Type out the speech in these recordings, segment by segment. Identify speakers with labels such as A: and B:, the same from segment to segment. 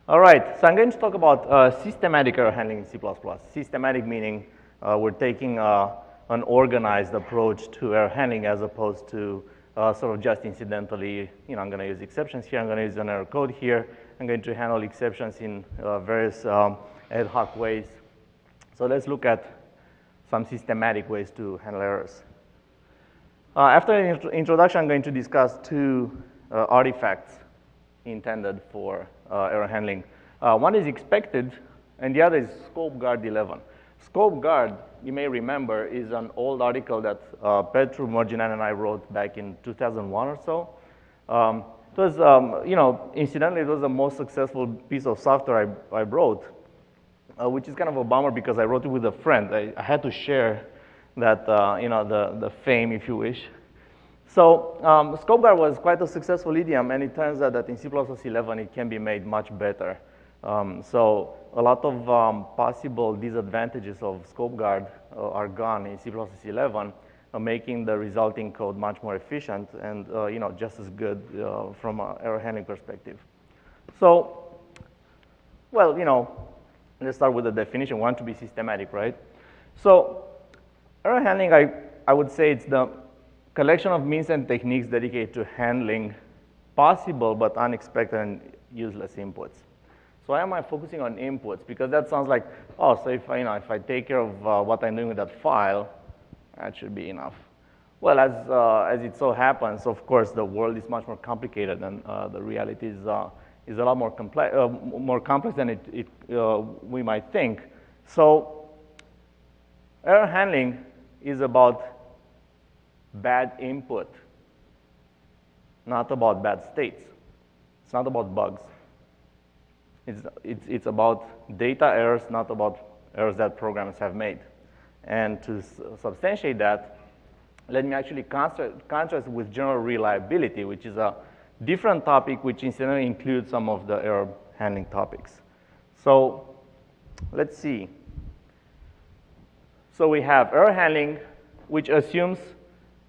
A: All right, so I'm going to talk about systematic error handling in C++. Systematic meaning we're taking an organized approach to error handling as opposed to sort of just incidentally, I'm going to use exceptions here, I'm going to use an error code here, I'm going to handle exceptions in various ad hoc ways. So let's look at some systematic ways to handle errors. After an introduction, I'm going to discuss two artifacts intended for error handling. One is expected, and the other is scope guard 11. Scope guard, you may remember, is an old article that Petru, Morginan, and I wrote back in 2001 or so. It was, incidentally, it was the most successful piece of software I wrote, which is kind of a bummer because I wrote it with a friend. I had to share that, the fame, if you wish. So scope guard was quite a successful idiom, and it turns out that in C++11 it can be made much better. So a lot of possible disadvantages of scope guard are gone in C++11, making the resulting code much more efficient and just as good from an error handling perspective. So, well, let's start with the definition. We want to be systematic, right? So error handling, I would say it's the collection of means and techniques dedicated to handling possible but unexpected and useless inputs. So why am I focusing on inputs? Because that sounds like, oh, so if I take care of what I'm doing with that file, that should be enough. Well, as it so happens, of course, the world is much more complicated, and the reality is a lot more complex than we might think. So error handling is about bad input, not about bad states. It's not about bugs. It's about data errors, not about errors that programs have made. And to substantiate that, let me actually contrast with general reliability, which is a different topic, which incidentally includes some of the error handling topics. So let's see. So we have error handling, which assumes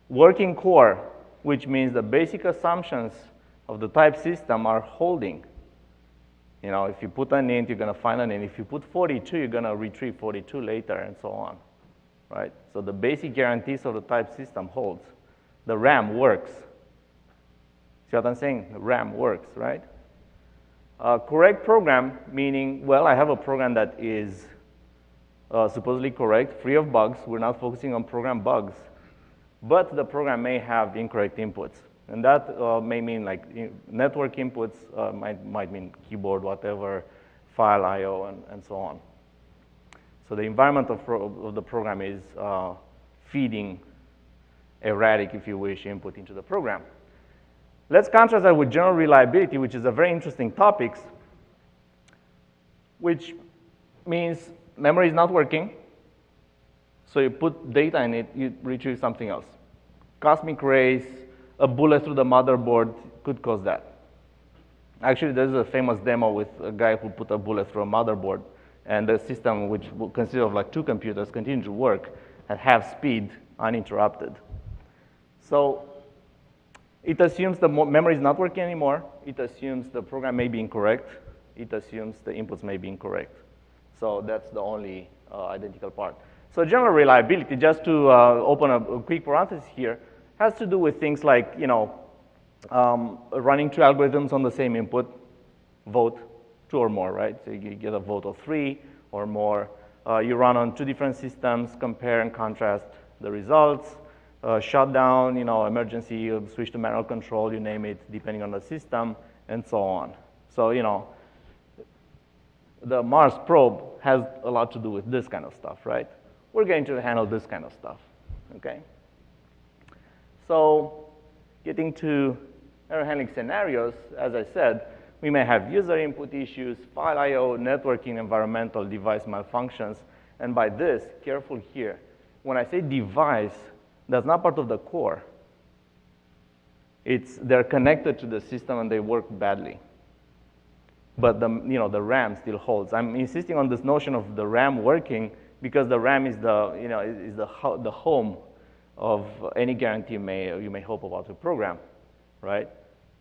A: working core, which means the basic assumptions of the type system are holding. If you put an int, you're going to find an int. If you put 42, you're going to retrieve 42 later, and so on, right? So the basic guarantees of the type system holds. The RAM works. See what I'm saying? The RAM works, right? Correct program, meaning, well, I have a program that is supposedly correct, free of bugs. We're not focusing on program bugs. But the program may have incorrect inputs. And that may mean like network inputs, might mean keyboard, whatever, file I/O, and so on. So the environment of the program is feeding erratic, if you wish, input into the program. Let's contrast that with general reliability, which is a very interesting topic, which means memory is not working. So you put data in it, you retrieve something else. Cosmic rays, a bullet through the motherboard could cause that. Actually, there's a famous demo with a guy who put a bullet through a motherboard, and the system, which will consist of like two computers, continued to work at half speed, uninterrupted. So it assumes the memory is not working anymore. It assumes the program may be incorrect. It assumes the inputs may be incorrect. So that's the only identical part. So general reliability, just to open a quick parenthesis here, has to do with things like, running two algorithms on the same input, vote, 2 or more, right? So you get a vote of 3 or more. You run on 2 different systems, compare and contrast the results, shut down, emergency, switch to manual control, you name it, depending on the system, and so on. So, the Mars probe has a lot to do with this kind of stuff, right? We're going to handle this kind of stuff, okay? So getting to error handling scenarios, as I said, we may have user input issues, file I/O, networking, environmental, device malfunctions. And by this, careful here, when I say device, that's not part of the core. They're connected to the system and they work badly. But the RAM still holds. I'm insisting on this notion of the RAM working because the RAM is the home of any guarantee you may hope about a program, right?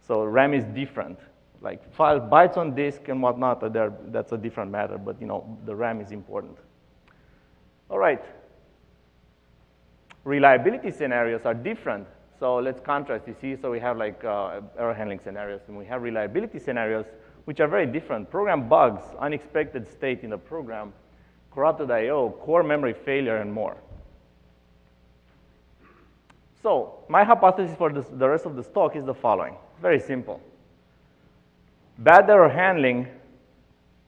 A: So RAM is different. like file bytes on disk and whatnot, that's a different matter, but the RAM is important. All right. Reliability scenarios are different. So let's contrast, you see, so we have like error handling scenarios, and we have reliability scenarios, which are very different. Program bugs, unexpected state in the program, corrupted I/O, core memory failure, and more. So my hypothesis for the rest of this talk is the following. Very simple. Bad error handling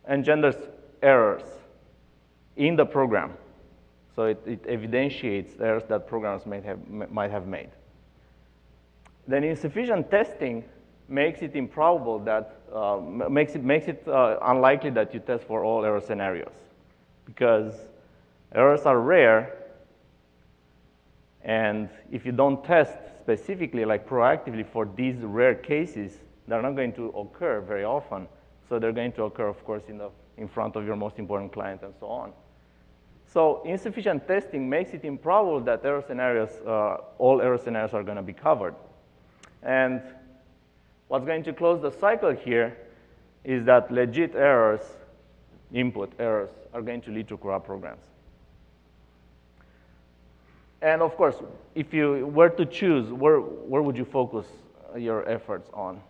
A: engenders errors in the program. So it evidentiates errors that programs might have made. Then insufficient testing makes it improbable that, makes it unlikely that you test for all error scenarios, because errors are rare, and if you don't test specifically, like proactively for these rare cases, they're not going to occur very often. So they're going to occur, of course, in front of your most important client and so on. So insufficient testing makes it improbable that error scenarios, all error scenarios are going to be covered. And what's going to close the cycle here is that legit errors, input errors, are going to lead to corrupt programs. And of course, if you were to choose, where would you focus your efforts on?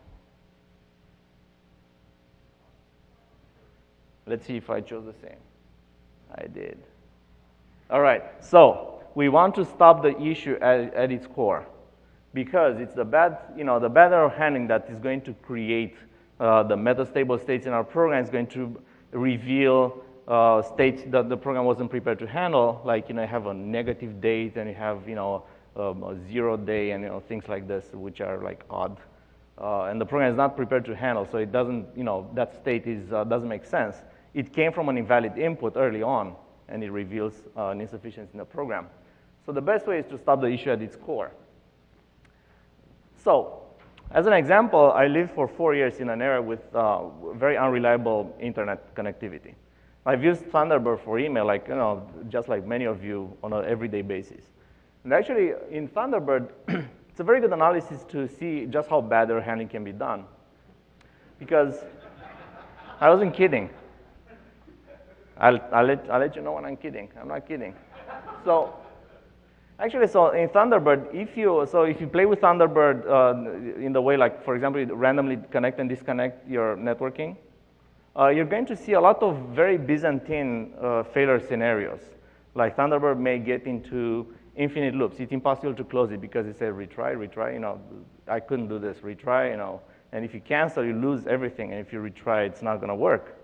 A: Let's see if I chose the same. I did. All right, so we want to stop the issue at its core, because it's the bad error handling that is going to create the metastable states in our program. Is going to reveal states that the program wasn't prepared to handle, like you have a negative date and you have a 0 day and things like this, which are like odd, and the program is not prepared to handle. So it doesn't that state doesn't make sense. It came from an invalid input early on, and it reveals an insufficiency in the program. So the best way is to stop the issue at its core. So, as an example, I lived for 4 years in an area with very unreliable internet connectivity. I've used Thunderbird for email, like just like many of you, on an everyday basis. And actually, in Thunderbird, it's a very good analysis to see just how bad error handling can be done. Because I wasn't kidding. I'll let you know when I'm kidding. I'm not kidding. So actually, in Thunderbird, if you play with Thunderbird in the way, like, for example, you randomly connect and disconnect your networking, you're going to see a lot of very Byzantine failure scenarios. Like Thunderbird may get into infinite loops. It's impossible to close it because it says retry, I couldn't do this, retry, and if you cancel, you lose everything, and if you retry, it's not going to work.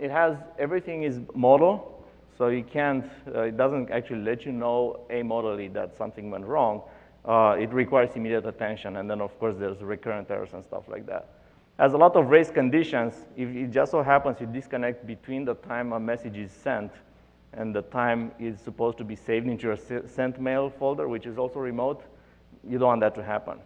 A: It has, everything is modal, so you can't, it doesn't actually let you know amodally that something went wrong. It requires immediate attention, and then of course there's recurrent errors and stuff like that. Has a lot of race conditions. If it just so happens you disconnect between the time a message is sent and the time it's supposed to be saved into your sent mail folder, which is also remote, you don't want that to happen.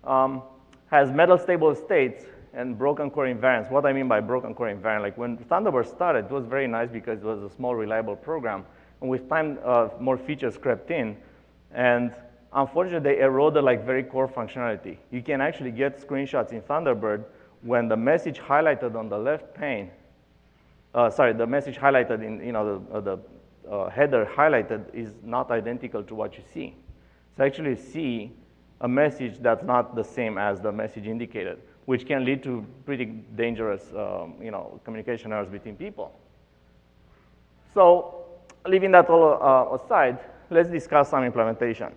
A: Has metastable states and broken core invariants. What I mean by broken core invariant, like when Thunderbird started, it was very nice because it was a small, reliable program. And with time, more features crept in. And unfortunately, they eroded like very core functionality. You can actually get screenshots in Thunderbird when the message highlighted on the left pane, the message highlighted in, the header highlighted is not identical to what you see. So actually see a message that's not the same as the message indicated, which can lead to pretty dangerous, communication errors between people. So, leaving that all aside, let's discuss some implementation.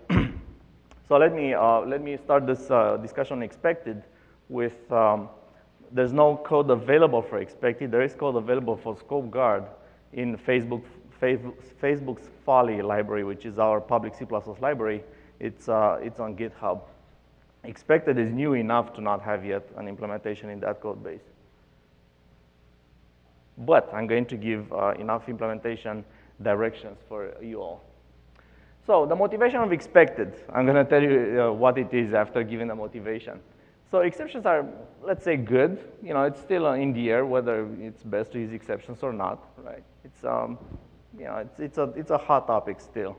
A: So let me start this discussion on expected with, there's no code available for expected. There is code available for scope guard in Facebook's Folly library, which is our public C++ library. It's on GitHub. Expected is new enough to not have yet an implementation in that code base. But I'm going to give enough implementation directions for you all. So the motivation of expected, I'm going to tell you what it is after giving the motivation. So exceptions are, let's say, good. It's still in the air whether it's best to use exceptions or not, right? It's, it's a hot topic still.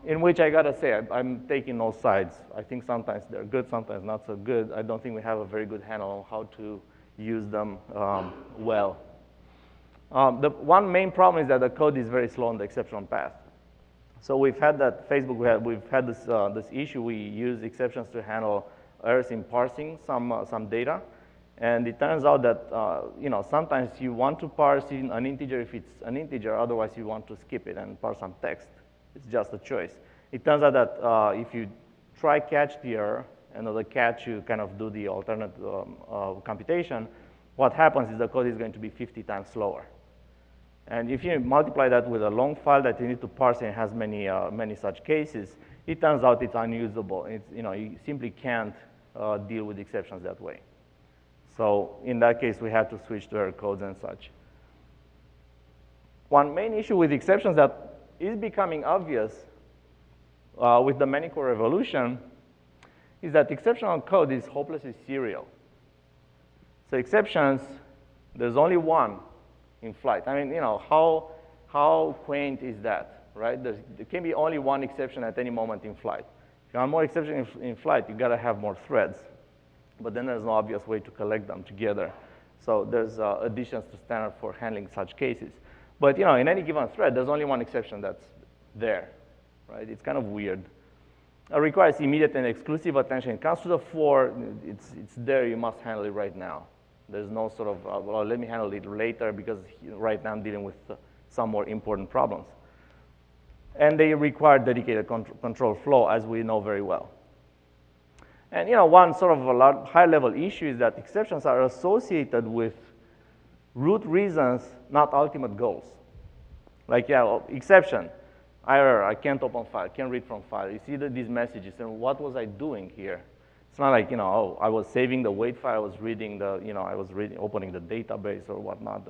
A: in which I gotta say, I'm taking no sides. I think sometimes they're good, sometimes not so good. I don't think we have a very good handle on how to use them well. The one main problem is that the code is very slow on the exception path. So we've had that Facebook, we've had this, this issue. We use exceptions to handle errors in parsing some data. And it turns out that sometimes you want to parse in an integer if it's an integer, otherwise you want to skip it and parse some text. It's just a choice. It turns out that if you try catch the error, and on the catch you kind of do the alternate computation, what happens is the code is going to be 50 times slower. And if you multiply that with a long file that you need to parse and has many such cases, it turns out it's unusable. You simply can't deal with exceptions that way. So in that case, we had to switch to error codes and such. One main issue with exceptions that is becoming obvious with the many-core revolution is that exceptional code is hopelessly serial. So exceptions, there's only one in flight. I mean, how quaint is that, right? There can be only one exception at any moment in flight. If you want more exceptions in flight, you gotta have more threads. But then there's no obvious way to collect them together. So there's additions to standard for handling such cases. But in any given thread, there's only one exception that's there, right? It's kind of weird. It requires immediate and exclusive attention. It comes to the fore, it's there, you must handle it right now. There's no sort of, well, let me handle it later because right now I'm dealing with some more important problems. And they require dedicated control flow, as we know very well. And one sort of a high-level issue is that exceptions are associated with root reasons, not ultimate goals. Like, exception, error, I can't open file, can't read from file. You see these messages, and what was I doing here? It's not like, oh, I was saving the wait file, I was reading opening the database or whatnot.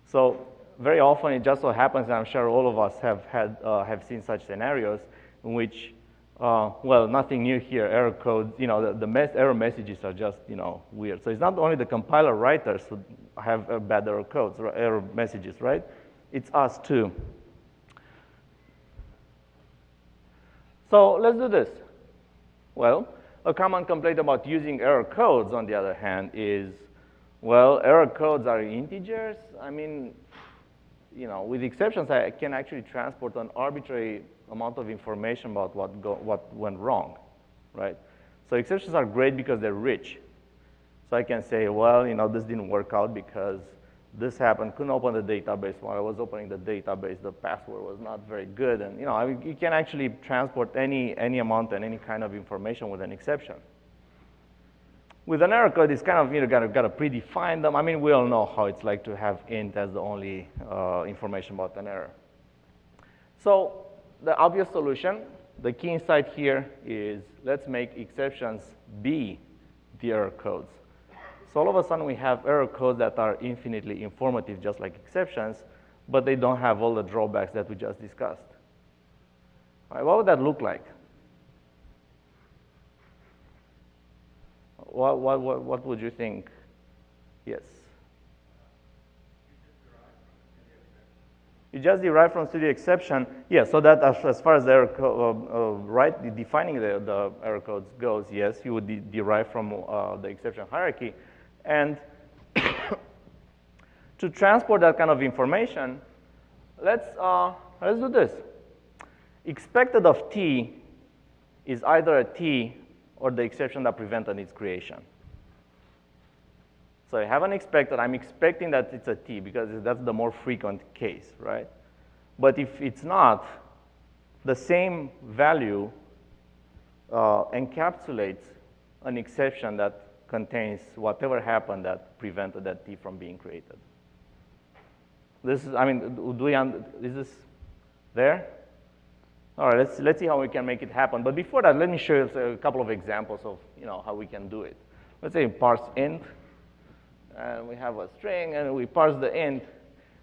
A: So very often it just so happens, and I'm sure all of us have seen such scenarios in which, well, nothing new here, error codes, the error messages are just, weird. So it's not only the compiler writers who have bad error codes or error messages, right? It's us too. So let's do this. Well, a common complaint about using error codes, on the other hand, is, well, error codes are integers. I mean, with exceptions, I can actually transport an arbitrary amount of information about what went wrong, right? So exceptions are great because they're rich. So I can say, well, this didn't work out because this happened, couldn't open the database. While I was opening the database, the password was not very good. And you can actually transport any amount and any kind of information with an exception. With an error code, it's kind of, gotta predefine them. I mean, we all know how it's like to have int as the only information about an error. So the obvious solution, the key insight here is let's make exceptions be the error codes. So all of a sudden we have error codes that are infinitely informative, just like exceptions, but they don't have all the drawbacks that we just discussed. All right, what would that look like? What would you think? Yes. You just derive from studio exception. Yeah, so that as far as the error defining the error codes goes, yes, you would derive from the exception hierarchy. And to transport that kind of information, let's do this. Expected of t is either a t or the exception that prevented its creation. So I have an expected, I'm expecting that it's a t because that's the more frequent case, right? But if it's not, the same value encapsulates an exception that contains whatever happened that prevented that t from being created. This is, I mean, is this there? All right, let's see how we can make it happen. But before that, let me show you a couple of examples of how we can do it. Let's say parse int, and we have a string, and we parse the int,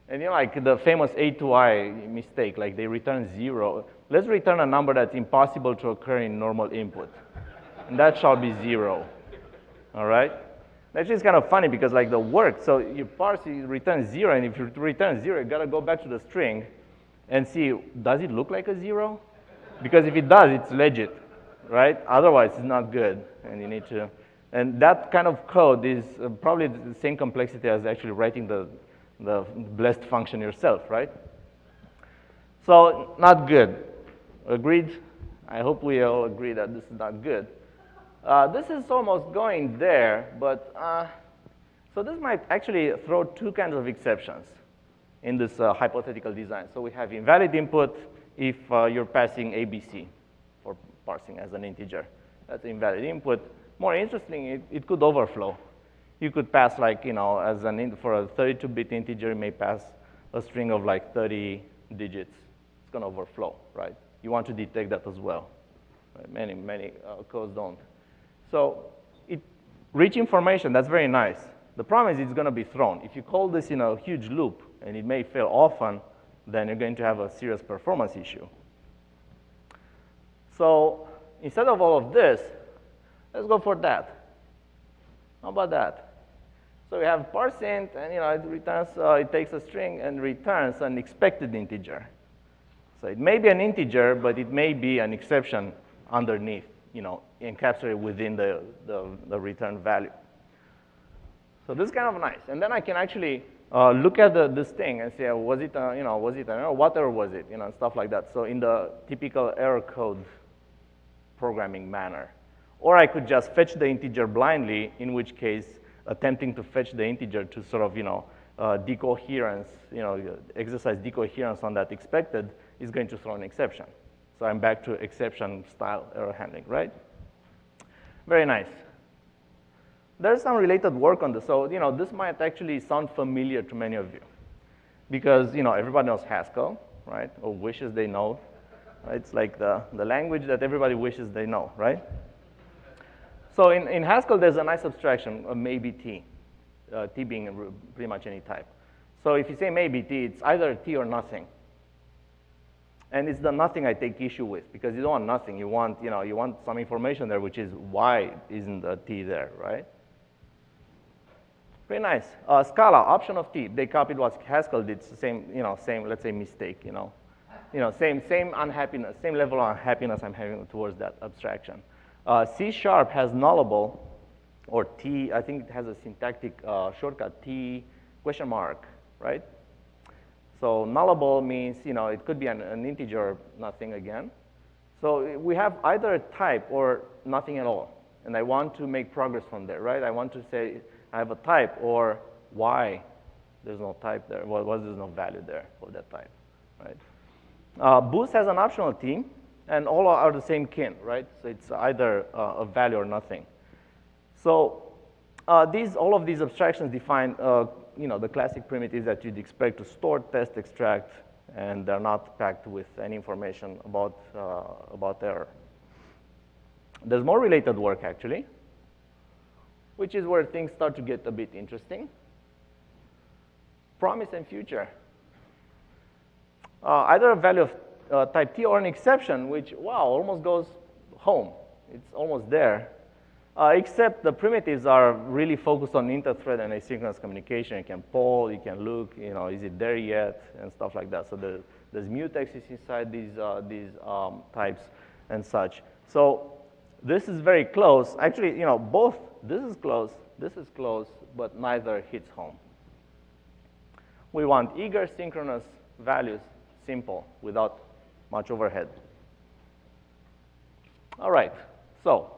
A: and like the famous A to I mistake, like they return 0. Let's return a number that's impossible to occur in normal input, and that shall be 0. All right? Actually, it's kind of funny because like the work, so you parse, you return 0, and if you return 0, you gotta go back to the string and see, does it look like a 0? Because if it does, it's legit, right? Otherwise, it's not good, and you need to. And that kind of code is probably the same complexity as actually writing the blessed function yourself, right? So not good. Agreed? I hope we all agree that this is not good. This is almost going there, but so this might actually throw two kinds of exceptions in this hypothetical design. So we have invalid input if you're passing ABC for parsing as an integer. That's invalid input. More interesting, it could overflow. You could pass like, as for a 32-bit integer, you may pass a string of like 30 digits. It's going to overflow, right? You want to detect that as well. Right? Many codes don't. So rich information, that's very nice. The problem is it's going to be thrown. If you call this in a huge loop, and it may fail often, then you're going to have a serious performance issue. So instead of all of this, let's go for that. How about that? So we have parseInt, and it returns, it takes a string and returns an expected integer. So it may be an integer, but it may be an exception underneath, encapsulated within the return value. So this is kind of nice. And then I can actually look at this thing and say, was it an error? What error was it? And stuff like that. So in the typical error code programming manner. Or I could just fetch the integer blindly, in which case attempting to fetch the integer to sort of, decoherence, exercise decoherence on that expected is going to throw an exception. So I'm back to exception style error handling, right? Very nice. There's some related work on this. So, this might actually sound familiar to many of you because, everybody knows Haskell, right? Or wishes they know. Right? It's like the language that everybody wishes they know, right? So in Haskell, there's a nice abstraction of maybe T, T being pretty much any type. So if you say maybe T, it's either T or nothing. And it's the nothing I take issue with because you don't want nothing. You want, you want some information there, which is why isn't the T there, right? Very nice. Scala, option of T. They copied what Haskell did. It's the same, let's say, mistake, same unhappiness, same level of unhappiness I'm having towards that abstraction. C# has nullable, or T, I think it has a syntactic shortcut, T question mark, right? So nullable means, it could be an integer or nothing again. So we have either a type or nothing at all. And I want to make progress from there, right? I want to say I have a type or why there's no type there. Well, there's no value there for that type, right? Boost has an optional T. And all are the same kin, right? So it's either a value or nothing. So all of these abstractions define, the classic primitives that you'd expect to store, test, extract, and they're not packed with any information about error. There's more related work, actually, which is where things start to get a bit interesting. Promise and future. Either a value of type T or an exception, which, wow, almost goes home. It's almost there. Except the primitives are really focused on inter-thread and asynchronous communication. You can poll, you can look, is it there yet, and stuff like that. So there's mutex is inside these types and such. So this is very close. Actually, both, this is close, but neither hits home. We want eager synchronous values, simple, without much overhead. All right, so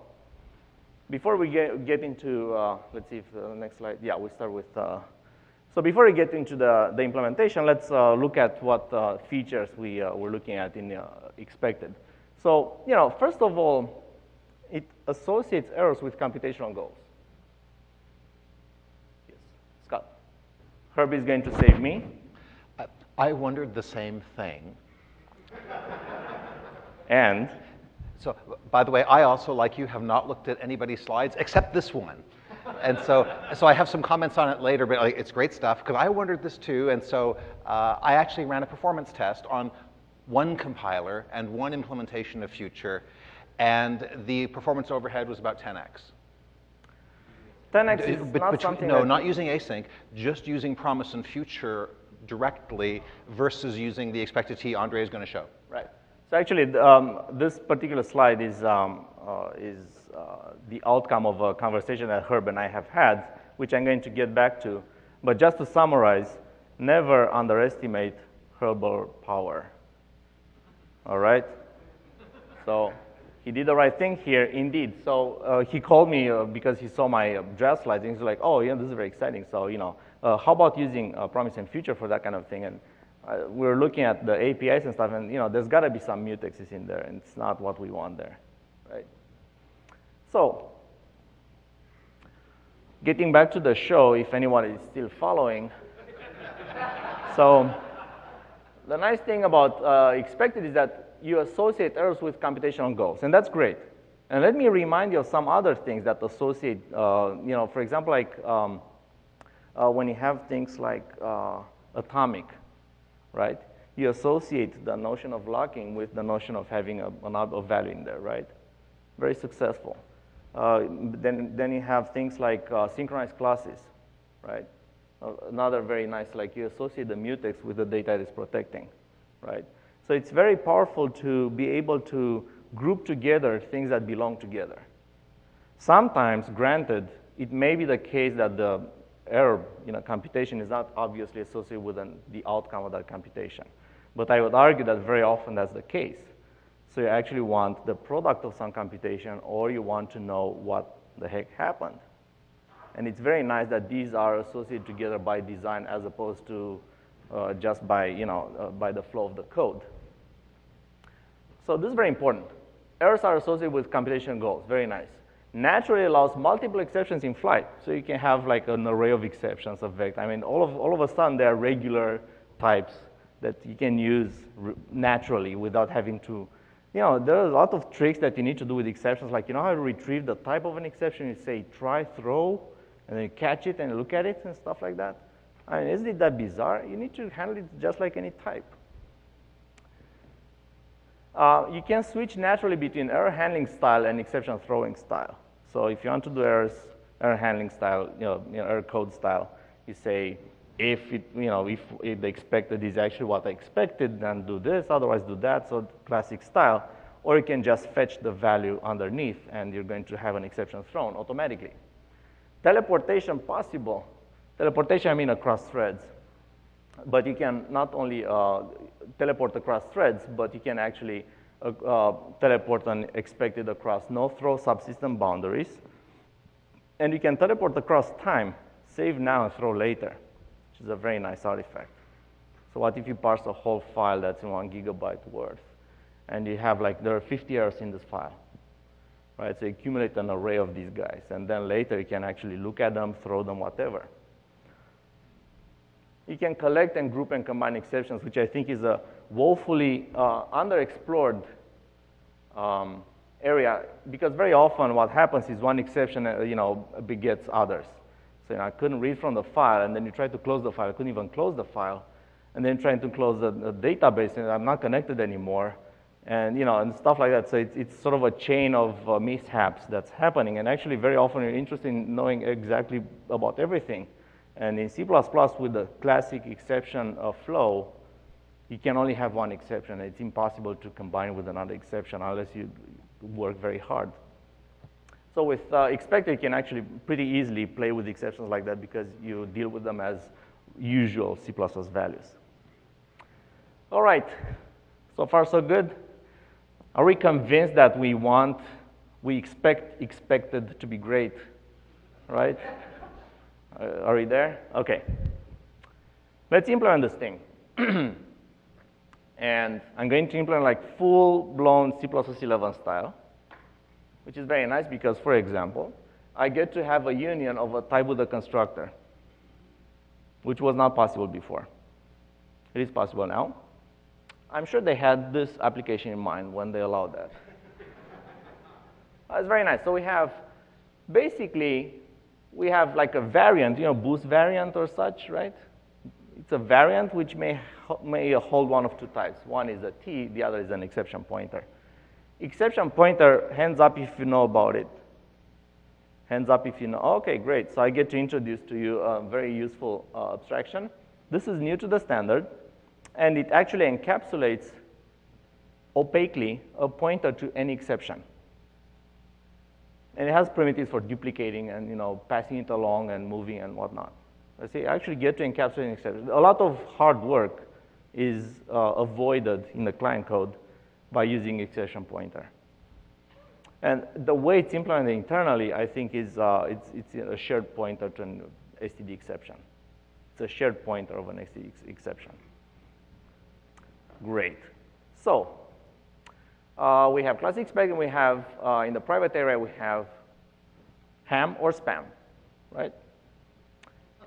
A: before we get into, let's see if the next slide, yeah, we start with, so before we get into the implementation, let's look at what features we're looking at in expected. So, first of all, it associates errors with computational goals. Yes, Scott. Herbie is going to save me.
B: I wondered the same thing.
A: And?
B: So, by the way, I also, like you, have not looked at anybody's slides except this one. And so I have some comments on it later, but it's great stuff, because I wondered this too. And so I actually ran a performance test on one compiler and one implementation of Future, and the performance overhead was about 10x.
A: 10x is not something
B: No, not using async, just using promise and future directly versus using the expected T Andrei is going to show.
A: Right. So actually, this particular slide is the outcome of a conversation that Herb and I have had, which I'm going to get back to. But just to summarize, never underestimate Herbal power. All right? So he did the right thing here, indeed. So he called me because he saw my draft slides, and he's like, oh, yeah, this is very exciting. So, how about using Promise and Future for that kind of thing? And we're looking at the APIs and stuff, and there's got to be some mutexes in there, and it's not what we want there, right? So, getting back to the show, if anyone is still following. So, the nice thing about expected is that you associate errors with computational goals, and that's great. And let me remind you of some other things that associate, for example, like when you have things like atomic, right? You associate the notion of locking with the notion of having a value in there, right? Very successful. Then you have things like synchronized classes, right? Another very nice, like you associate the mutex with the data it is protecting, right? So it's very powerful to be able to group together things that belong together. Sometimes, granted, it may be the case that the error, computation is not obviously associated with the outcome of that computation. But I would argue that very often that's the case. So you actually want the product of some computation, or you want to know what the heck happened. And it's very nice that these are associated together by design as opposed to just by, by the flow of the code. So this is very important. Errors are associated with computation goals. Very nice. Naturally allows multiple exceptions in flight. So you can have like an array of exceptions of vector. I mean, all of a sudden there are regular types that you can use naturally without having to, there are a lot of tricks that you need to do with exceptions. Like, how to retrieve the type of an exception. You say try, throw, and then you catch it and look at it and stuff like that. I mean, isn't it that bizarre? You need to handle it just like any type. You can switch naturally between error handling style and exception throwing style. So if you want to do error handling style, error code style, you say if the expected is actually what I expected, then do this, otherwise do that, so classic style. Or you can just fetch the value underneath, and you're going to have an exception thrown automatically. Teleportation possible. Teleportation, I mean across threads. But you can not only teleport across threads, but you can actually teleport unexpected across no-throw subsystem boundaries. And you can teleport across time, save now and throw later, which is a very nice artifact. So what if you parse a whole file that's in 1 gigabyte worth, and you have there are 50 errors in this file, right? So you accumulate an array of these guys, and then later you can actually look at them, throw them, whatever. You can collect and group and combine exceptions, which I think is a woefully underexplored area, because very often what happens is one exception, begets others. So I couldn't read from the file, and then you try to close the file. I couldn't even close the file, and then trying to close the database, and I'm not connected anymore, and and stuff like that. So it's sort of a chain of mishaps that's happening, and actually very often you're interested in knowing exactly about everything. And in C++, with the classic exception flow, you can only have one exception. It's impossible to combine with another exception unless you work very hard. So with expected, you can actually pretty easily play with exceptions like that because you deal with them as usual C++ values. All right, so far so good. Are we convinced that we expect expected to be great, right? Are we there? Okay. Let's implement this thing. And I'm going to implement full-blown C++ 11 style, which is very nice because, for example, I get to have a union of a type with a constructor, which was not possible before. It is possible now. I'm sure they had this application in mind when they allowed that. It's very nice. So we have, basically, we have a variant, boost variant or such, right? It's a variant which may hold one of two types. One is a T, the other is an exception pointer. Exception pointer, hands up if you know about it. Hands up if you know. Okay, great. So I get to introduce to you a very useful abstraction. This is new to the standard, and it actually encapsulates opaquely a pointer to any exception. And it has primitives for duplicating and passing it along and moving and whatnot. I say actually get to encapsulate an exception. A lot of hard work is avoided in the client code by using exception pointer. And the way it's implemented internally, I think, is it's a shared pointer to an STD exception. It's a shared pointer of an STD exception. Great. So we have classic spec, and we have, in the private array, we have ham or spam, right?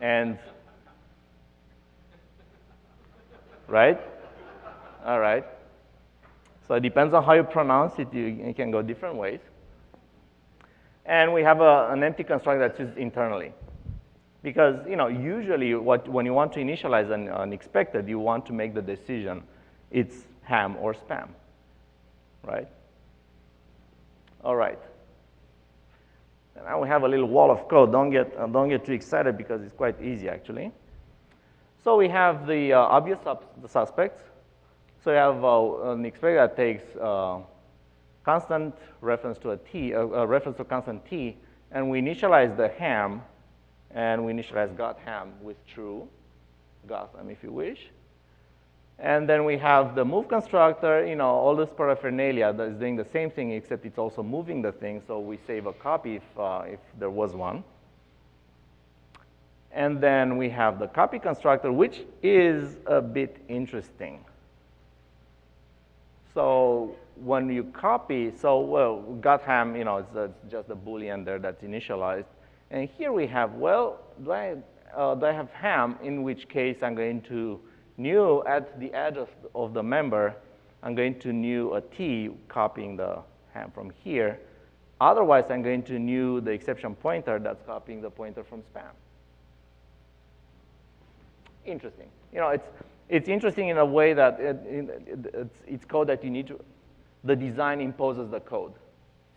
A: And, right? All right. So it depends on how you pronounce it. You can go different ways. And we have an empty constructor that's used internally. Because usually when you want to initialize an expected, you want to make the decision it's ham or spam, right? All right. And now we have a little wall of code. Don't get too excited because it's quite easy, actually. So we have the obvious suspects. So you have an expected that takes constant reference to a t, a reference to constant t, and we initialize the ham, and we initialize got ham with true, Gotham if you wish. And then we have the move constructor, all this paraphernalia that is doing the same thing, except it's also moving the thing, so we save a copy if there was one. And then we have the copy constructor, which is a bit interesting. So when you copy, got ham, it's just a Boolean there that's initialized. And here we have, do I have ham, in which case I'm going to new at the edge of the member, I'm going to new a t, copying the ham from here. Otherwise, I'm going to new the exception pointer that's copying the pointer from spam. Interesting. It's interesting in a way that it's code that you need to, the design imposes the code.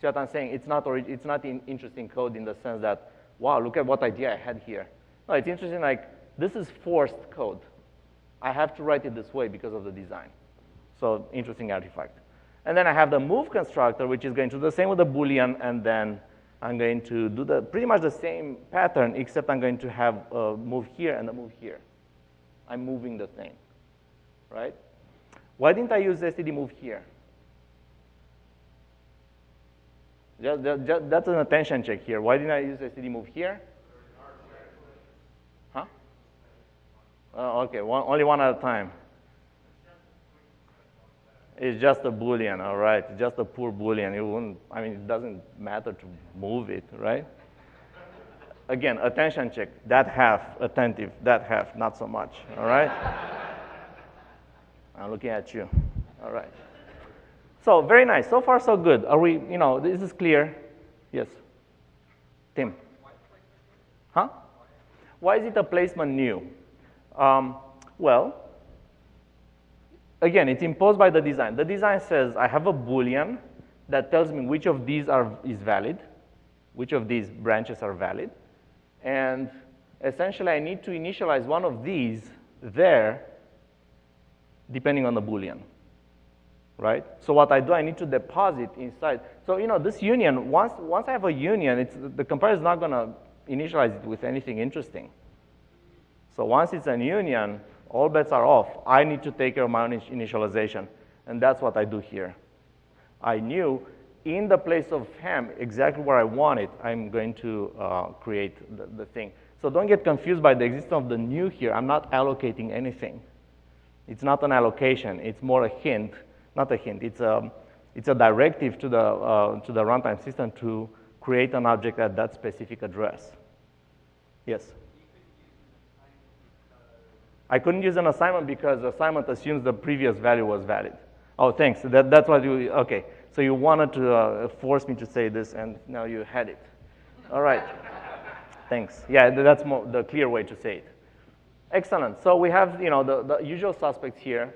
A: See what I'm saying? It's not interesting code in the sense that, wow, look at what idea I had here. No, it's interesting like, this is forced code. I have to write it this way because of the design. So interesting artifact. And then I have the move constructor, which is going to do the same with the Boolean, and then I'm going to do pretty much the same pattern, except I'm going to have a move here and a move here. I'm moving the thing, right? Why didn't I use std move here? That's an attention check here. Why didn't I use std move here? Huh? Oh, okay, only one at a time. It's just a Boolean, all right. Just a poor Boolean. It doesn't matter to move it, right? Again, attention check. That half attentive, that half not so much, all right? I'm looking at you, all right. So very nice. So far, so good. Are we? This is clear. Yes, Tim. Huh? Why is it a placement new? Well, again, it's imposed by the design. The design says I have a Boolean that tells me which of these is valid, which of these branches are valid, and essentially I need to initialize one of these there depending on the Boolean, right? So what I do, I need to deposit inside. So this union, once I have a union, the compiler is not going to initialize it with anything interesting. So once it's a union, all bets are off. I need to take care of my own initialization, and that's what I do here. I knew in the place of ham, exactly where I want it, I'm going to create the thing. So don't get confused by the existence of the new here. I'm not allocating anything. It's not an allocation. It's more a hint, not a hint. It's a directive to the runtime system to create an object at that specific address. Yes? I couldn't use an assignment because assignment assumes the previous value was valid. Oh, thanks. That's what you, okay. So you wanted to force me to say this, and now you had it. All right. Thanks. Yeah, that's the clear way to say it. Excellent. So we have, the usual suspects here.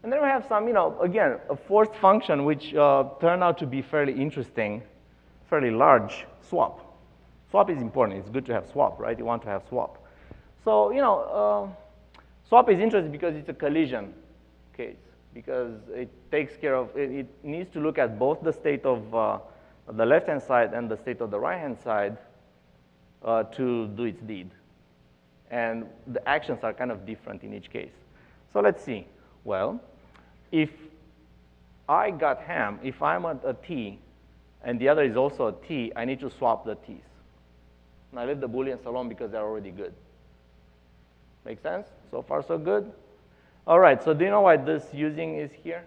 A: And then we have some, again, a forced function which turned out to be fairly interesting, fairly large, swap. Swap is important. It's good to have swap, right? You want to have swap. So, swap is interesting because it's a collision case. because it takes care of, it needs to look at both the state of the left-hand side and the state of the right-hand side to do its deed. And the actions are kind of different in each case. So let's see. Well, if I got ham, if I'm at a T and the other is also a T, I need to swap the T's. And I leave the Booleans alone because they're already good. Make sense? So far, so good? All right, so do you know why this using is here?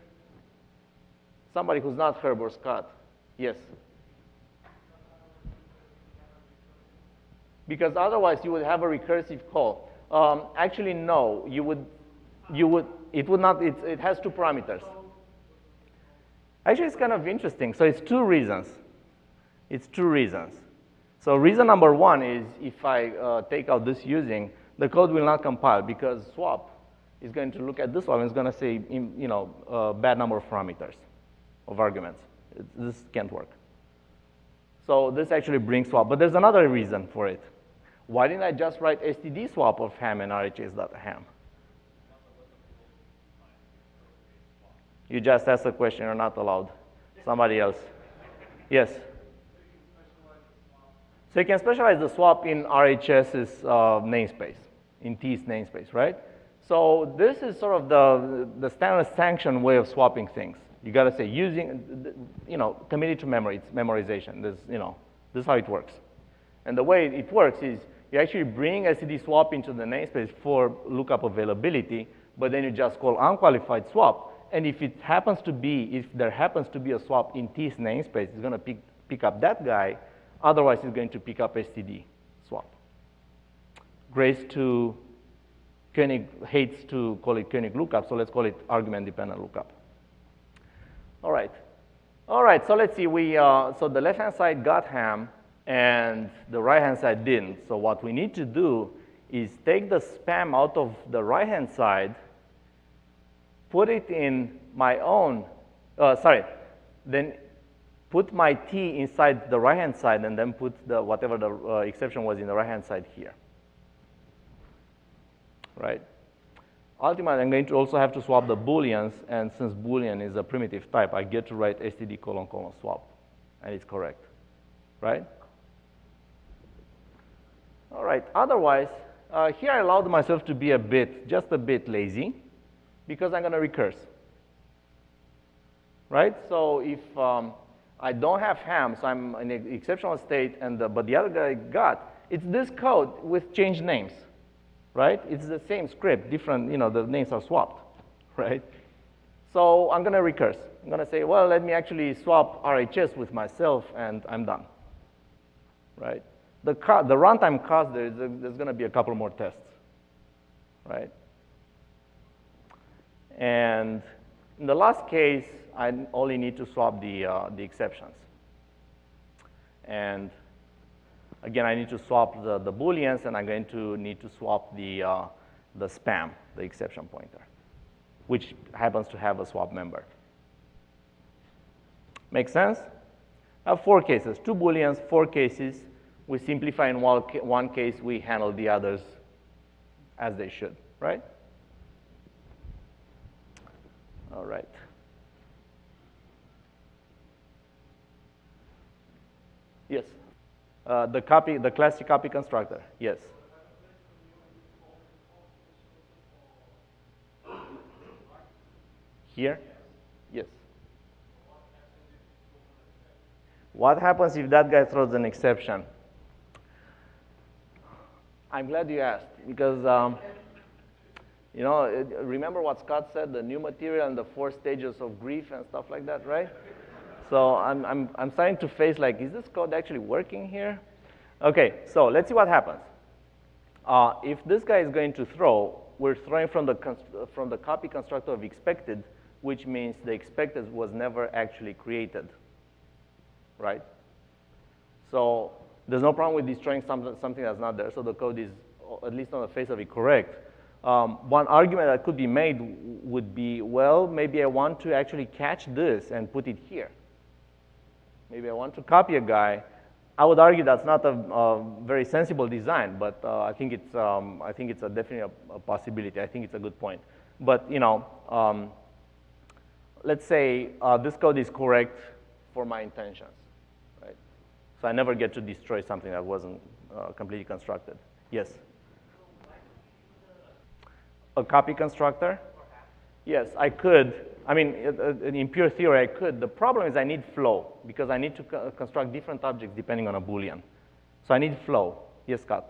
A: Somebody who's not Herb or Scott. Yes? Because otherwise you would have a recursive call. Actually, no, it would not, it has two parameters. Actually, it's kind of interesting. So it's two reasons. It's two reasons. So reason number one is if I take out this using, the code will not compile because swap is going to look at this one and it's going to say, you know, a bad number of parameters, of arguments. This can't work. So this actually brings swap. But there's another reason for it. Why didn't I just write std swap of ham and RHS.ham? You just asked a question, you're not allowed. Somebody else. Yes? So you can specialize the swap in RHS's namespace, in T's namespace, right? So this is sort of the standard sanction way of swapping things. You got to say using, you know, committed to memory, it's memorization. This, you know, this is how it works. And the way it works is you actually bring std swap into the namespace for lookup availability, but then you just call unqualified swap. And if it happens to be, if there happens to be a swap in T's namespace, it's going to pick up that guy. Otherwise, it's going to pick up std swap. Grace to Koenig hates to call it Koenig lookup, so let's call it argument-dependent lookup. All right. All right, so let's see. So the left-hand side got ham, and the right-hand side didn't. So what we need to do is take the spam out of the right-hand side, put it in my own, then put my T inside the right-hand side, and then put whatever the exception was in the right-hand side here. Right? Ultimately, I'm going to also have to swap the Booleans, and since Boolean is a primitive type, I get to write std : swap, and it's correct. Right? All right, otherwise, here I allowed myself to be just a bit lazy, because I'm going to recurse. Right? So if I don't have ham, so I'm in an exceptional state, but the other guy got, it's this code with changed names. Right? It's the same script, different, you know, the names are swapped, right? So I'm going to recurse. I'm going to say, well, let me actually swap RHS with myself, and I'm done, right? The runtime cost, there's going to be a couple more tests, right? And in the last case, I only need to swap the exceptions. And again, I need to swap the Booleans, and I'm going to need to swap the spam, the exception pointer, which happens to have a swap member. Make sense? I have 4 cases, 2 Booleans, 4 cases. We simplify in one case, we handle the others as they should, right? All right. Yes. The classic copy constructor, yes. Here? Yes. What happens if that guy throws an exception? I'm glad you asked, because you know, remember what Scott said, the new material and the 4 stages of grief and stuff like that, right? So I'm starting to face like, is this code actually working here? Okay, so let's see what happens. If this guy is going to throw, we're throwing from the copy constructor of expected, which means the expected was never actually created, right? So there's no problem with destroying something that's not there, so the code is, at least on the face of it, correct. One argument that could be made would be, well, maybe I want to actually catch this and put it here. Maybe I want to copy a guy. I would argue that's not a very sensible design, but I think it's definitely a possibility. I think it's a good point. But you know, let's say this code is correct for my intentions, right? So I never get to destroy something that wasn't completely constructed. Yes? A copy constructor? Yes, I could. I mean, in pure theory, I could. The problem is I need flow, because I need to construct different objects depending on a Boolean. So I need flow. Yes, Scott?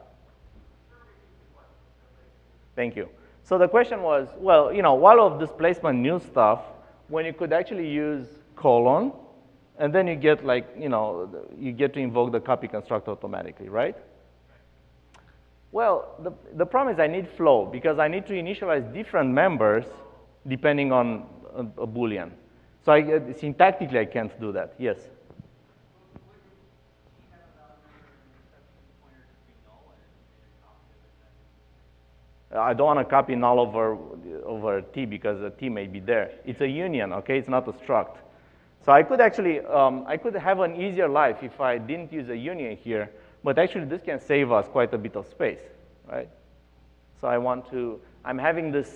A: Thank you. So the question was, well, you know, while of displacement new stuff, when you could actually use colon, and then you get like, you know, you get to invoke the copy constructor automatically, right? Well, the problem is I need flow, because I need to initialize different members depending on a Boolean. So syntactically, I can't do that. Yes? I don't want to copy null over T because the T may be there. It's a union, okay? It's not a struct. So I could actually, I could have an easier life if I didn't use a union here, but actually this can save us quite a bit of space, right? So I'm having this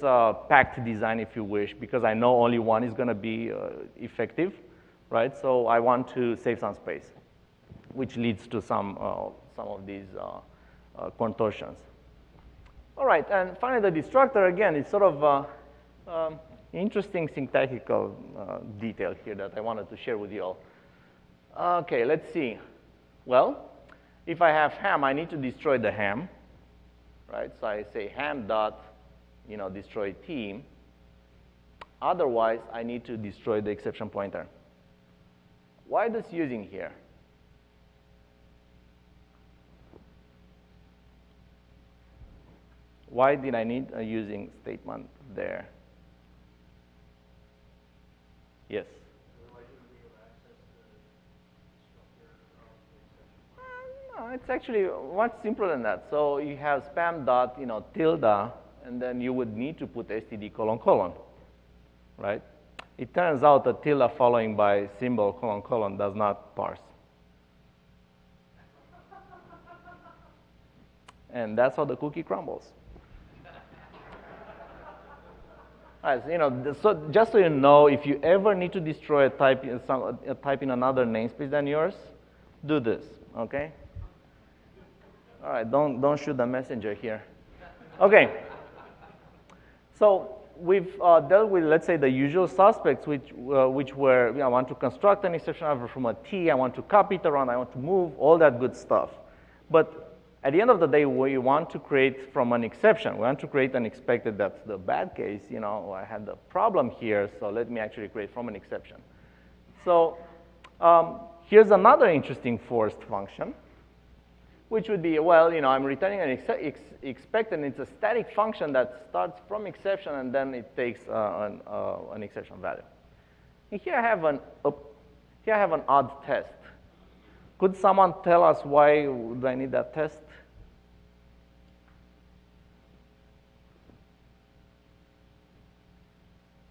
A: packed design, if you wish, because I know only one is going to be effective, right? So I want to save some space, which leads to some of these contortions. All right, and finally the destructor, again, is sort of interesting syntactical detail here that I wanted to share with you all. Okay, let's see. Well, if I have ham, I need to destroy the ham, right? So I say ham dot, you know, destroy T. Otherwise, I need to destroy the exception pointer. Why this using here? Why did I need a using statement there? Yes? No, it's actually much simpler than that. So you have spam dot, you know, tilde, and then you would need to put std colon colon, right? It turns out that tilde following by symbol colon colon does not parse. And that's how the cookie crumbles. All right, so, you know, so just so you know, if you ever need to destroy a type in another namespace than yours, do this, okay? All right, don't shoot the messenger here. Okay. So we've dealt with, let's say, the usual suspects, which were, you know, I want to construct an exception from a T, I want to copy it around, I want to move, all that good stuff. But at the end of the day, we want to create from an exception. We want to create an expected. That's the bad case. You know, I had the problem here, so let me actually create from an exception. So here's another interesting forced function, which would be, well, you know, I'm returning an expected, and it's a static function that starts from exception, and then it takes an exception value. And here I have an odd test. Could someone tell us why do I need that test?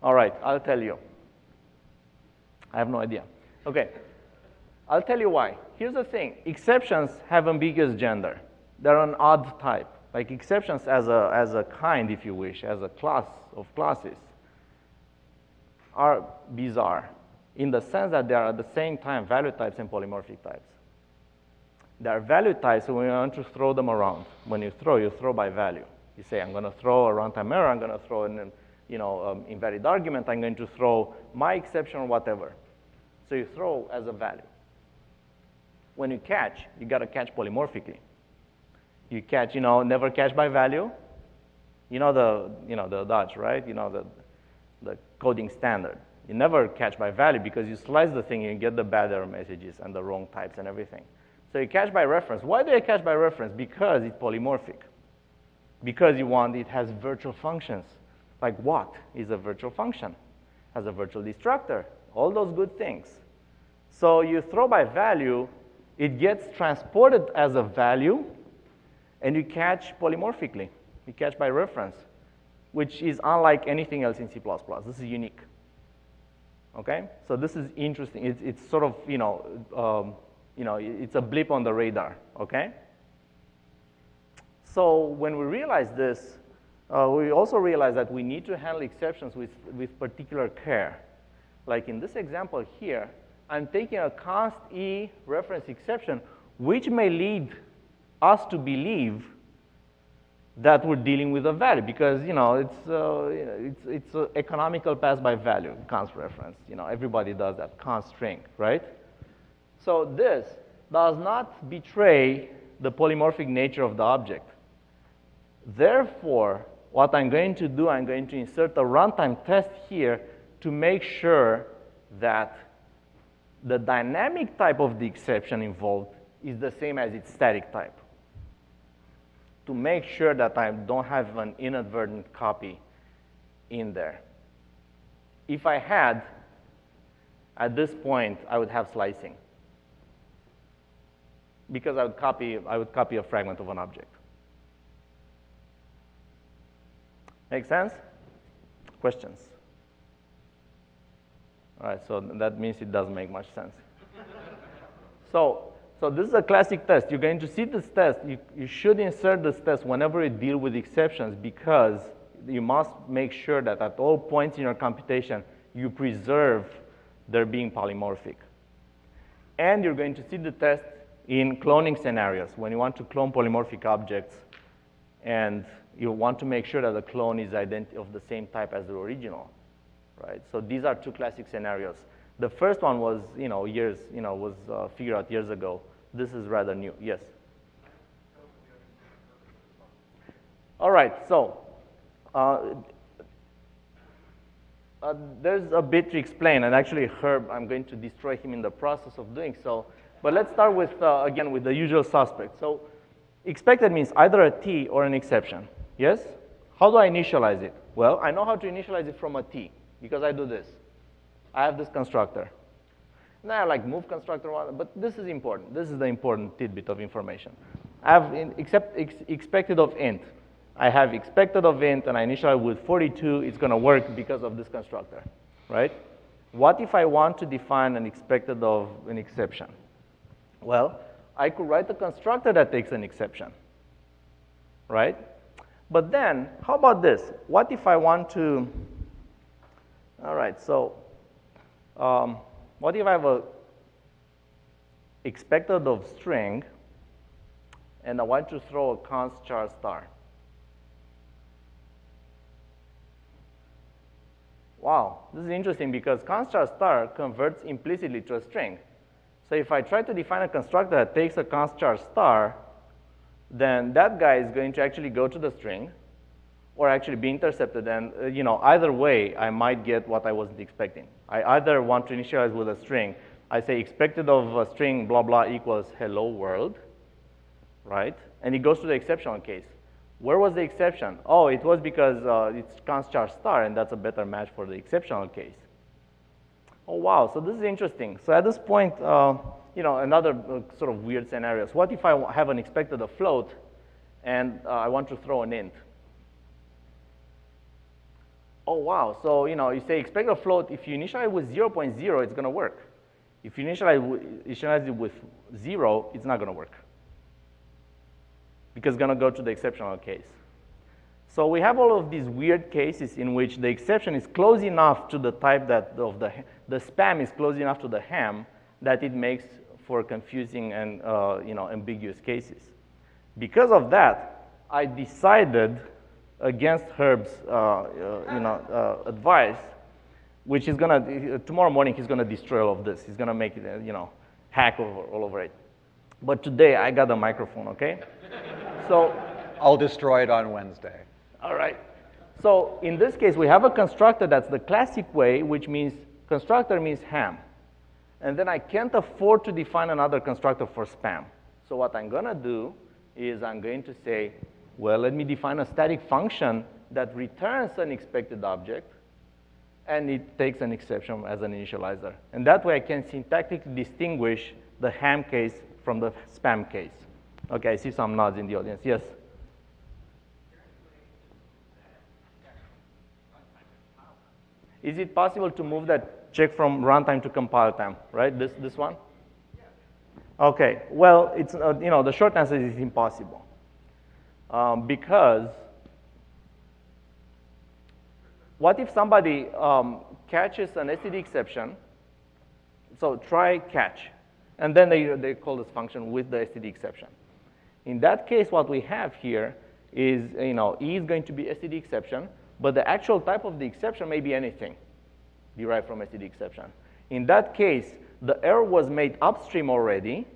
A: All right, I'll tell you. I have no idea. Okay, I'll tell you why. Here's the thing. Exceptions have ambiguous gender. They're an odd type. Like exceptions as a kind, if you wish, as a class of classes, are bizarre in the sense that they are at the same time value types and polymorphic types. They are value types, so when you want to throw them around, when you throw by value. You say, I'm going to throw a runtime error, I'm going to throw an invalid argument, I'm going to throw my exception or whatever. So you throw as a value. When you catch, you got to catch polymorphically. You catch, you know, never catch by value. You know the Dutch, right? You know the coding standard. You never catch by value because you slice the thing and you get the bad error messages and the wrong types and everything. So you catch by reference. Why do I catch by reference? Because it's polymorphic. Because it has virtual functions. Like what is a virtual function? Has a virtual destructor. All those good things. So you throw by value, it gets transported as a value, and you catch polymorphically. You catch by reference, which is unlike anything else in C++. This is unique. Okay? So this is interesting. It's sort of, it's a blip on the radar, okay? So when we realize this, we also realize that we need to handle exceptions with particular care. like in this example here, I'm taking a const E reference exception, which may lead us to believe that we're dealing with a value because it's an economical pass by value, const reference. Everybody does that, const string, right? So this does not betray the polymorphic nature of the object. Therefore, what I'm going to do, I'm going to insert a runtime test here to make sure that the dynamic type of the exception involved is the same as its static type, to make sure that I don't have an inadvertent copy in there. If I had, at this point, I would have slicing, because I would copy a fragment of an object. Make sense? Questions? All right, so that means it doesn't make much sense. So this is a classic test. You're going to see this test. You should insert this test whenever you deal with exceptions because you must make sure that at all points in your computation, you preserve their being polymorphic. And you're going to see the test in cloning scenarios when you want to clone polymorphic objects and you want to make sure that the clone is of the same type as the original, right? So these are two classic scenarios. The first one was, was figured out years ago. This is rather new. Yes. All right. So there's a bit to explain, and actually, Herb, I'm going to destroy him in the process of doing so. But let's start with again with the usual suspects. So expected means either a T or an exception. Yes. How do I initialize it? Well, I know how to initialize it from a T because I do this. I have this constructor. Now I like move constructor, but this is important. This is the important tidbit of information. I have expected of int. I have expected of int, and I initialize with 42. It's going to work because of this constructor, right? What if I want to define an expected of an exception? Well, I could write a constructor that takes an exception, right? But then, how about this? What if I want to, all right, so what if I have a expected of string, and I want to throw a const char star? Wow, this is interesting because const char star converts implicitly to a string. So if I try to define a constructor that takes a const char star, then that guy is going to actually go to the string or actually be intercepted. And either way, I might get what I wasn't expecting. I either want to initialize with a string. I say expected of a string blah, blah equals hello world, right? And it goes to the exceptional case. Where was the exception? Oh, it was because it's const char star, and that's a better match for the exceptional case. Oh, wow, so this is interesting. So at this point, another sort of weird scenarios. What if I have an expected of float, and I want to throw an int? Oh, wow, so you say expected of float, if you initialize with 0.0, it's going to work. If you initialize it with 0, it's not going to work, because it's going to go to the exceptional case. So we have all of these weird cases in which the exception is close enough to the type that the spam is close enough to the ham that it makes for confusing and ambiguous cases. Because of that, I decided against Herb's advice, which is gonna tomorrow morning he's gonna destroy all of this. He's gonna make it hack all over it. But today I got a microphone, okay? So
B: I'll destroy it on Wednesday.
A: All right. So in this case, we have a constructor that's the classic way, which means constructor means ham. And then I can't afford to define another constructor for spam. So what I'm going to do is I'm going to say, well, let me define a static function that returns an expected object, and it takes an exception as an initializer. And that way I can syntactically distinguish the ham case from the spam case. Okay, I see some nods in the audience. Yes? Is it possible to move that check from runtime to compile time, right? This one? Okay, well, it's, the short answer is impossible. Because what if somebody catches an STD exception? So try catch. And then they call this function with the STD exception. In that case, what we have here is, E is going to be STD exception, but the actual type of the exception may be anything derived from STD exception. In that case, the error was made upstream already,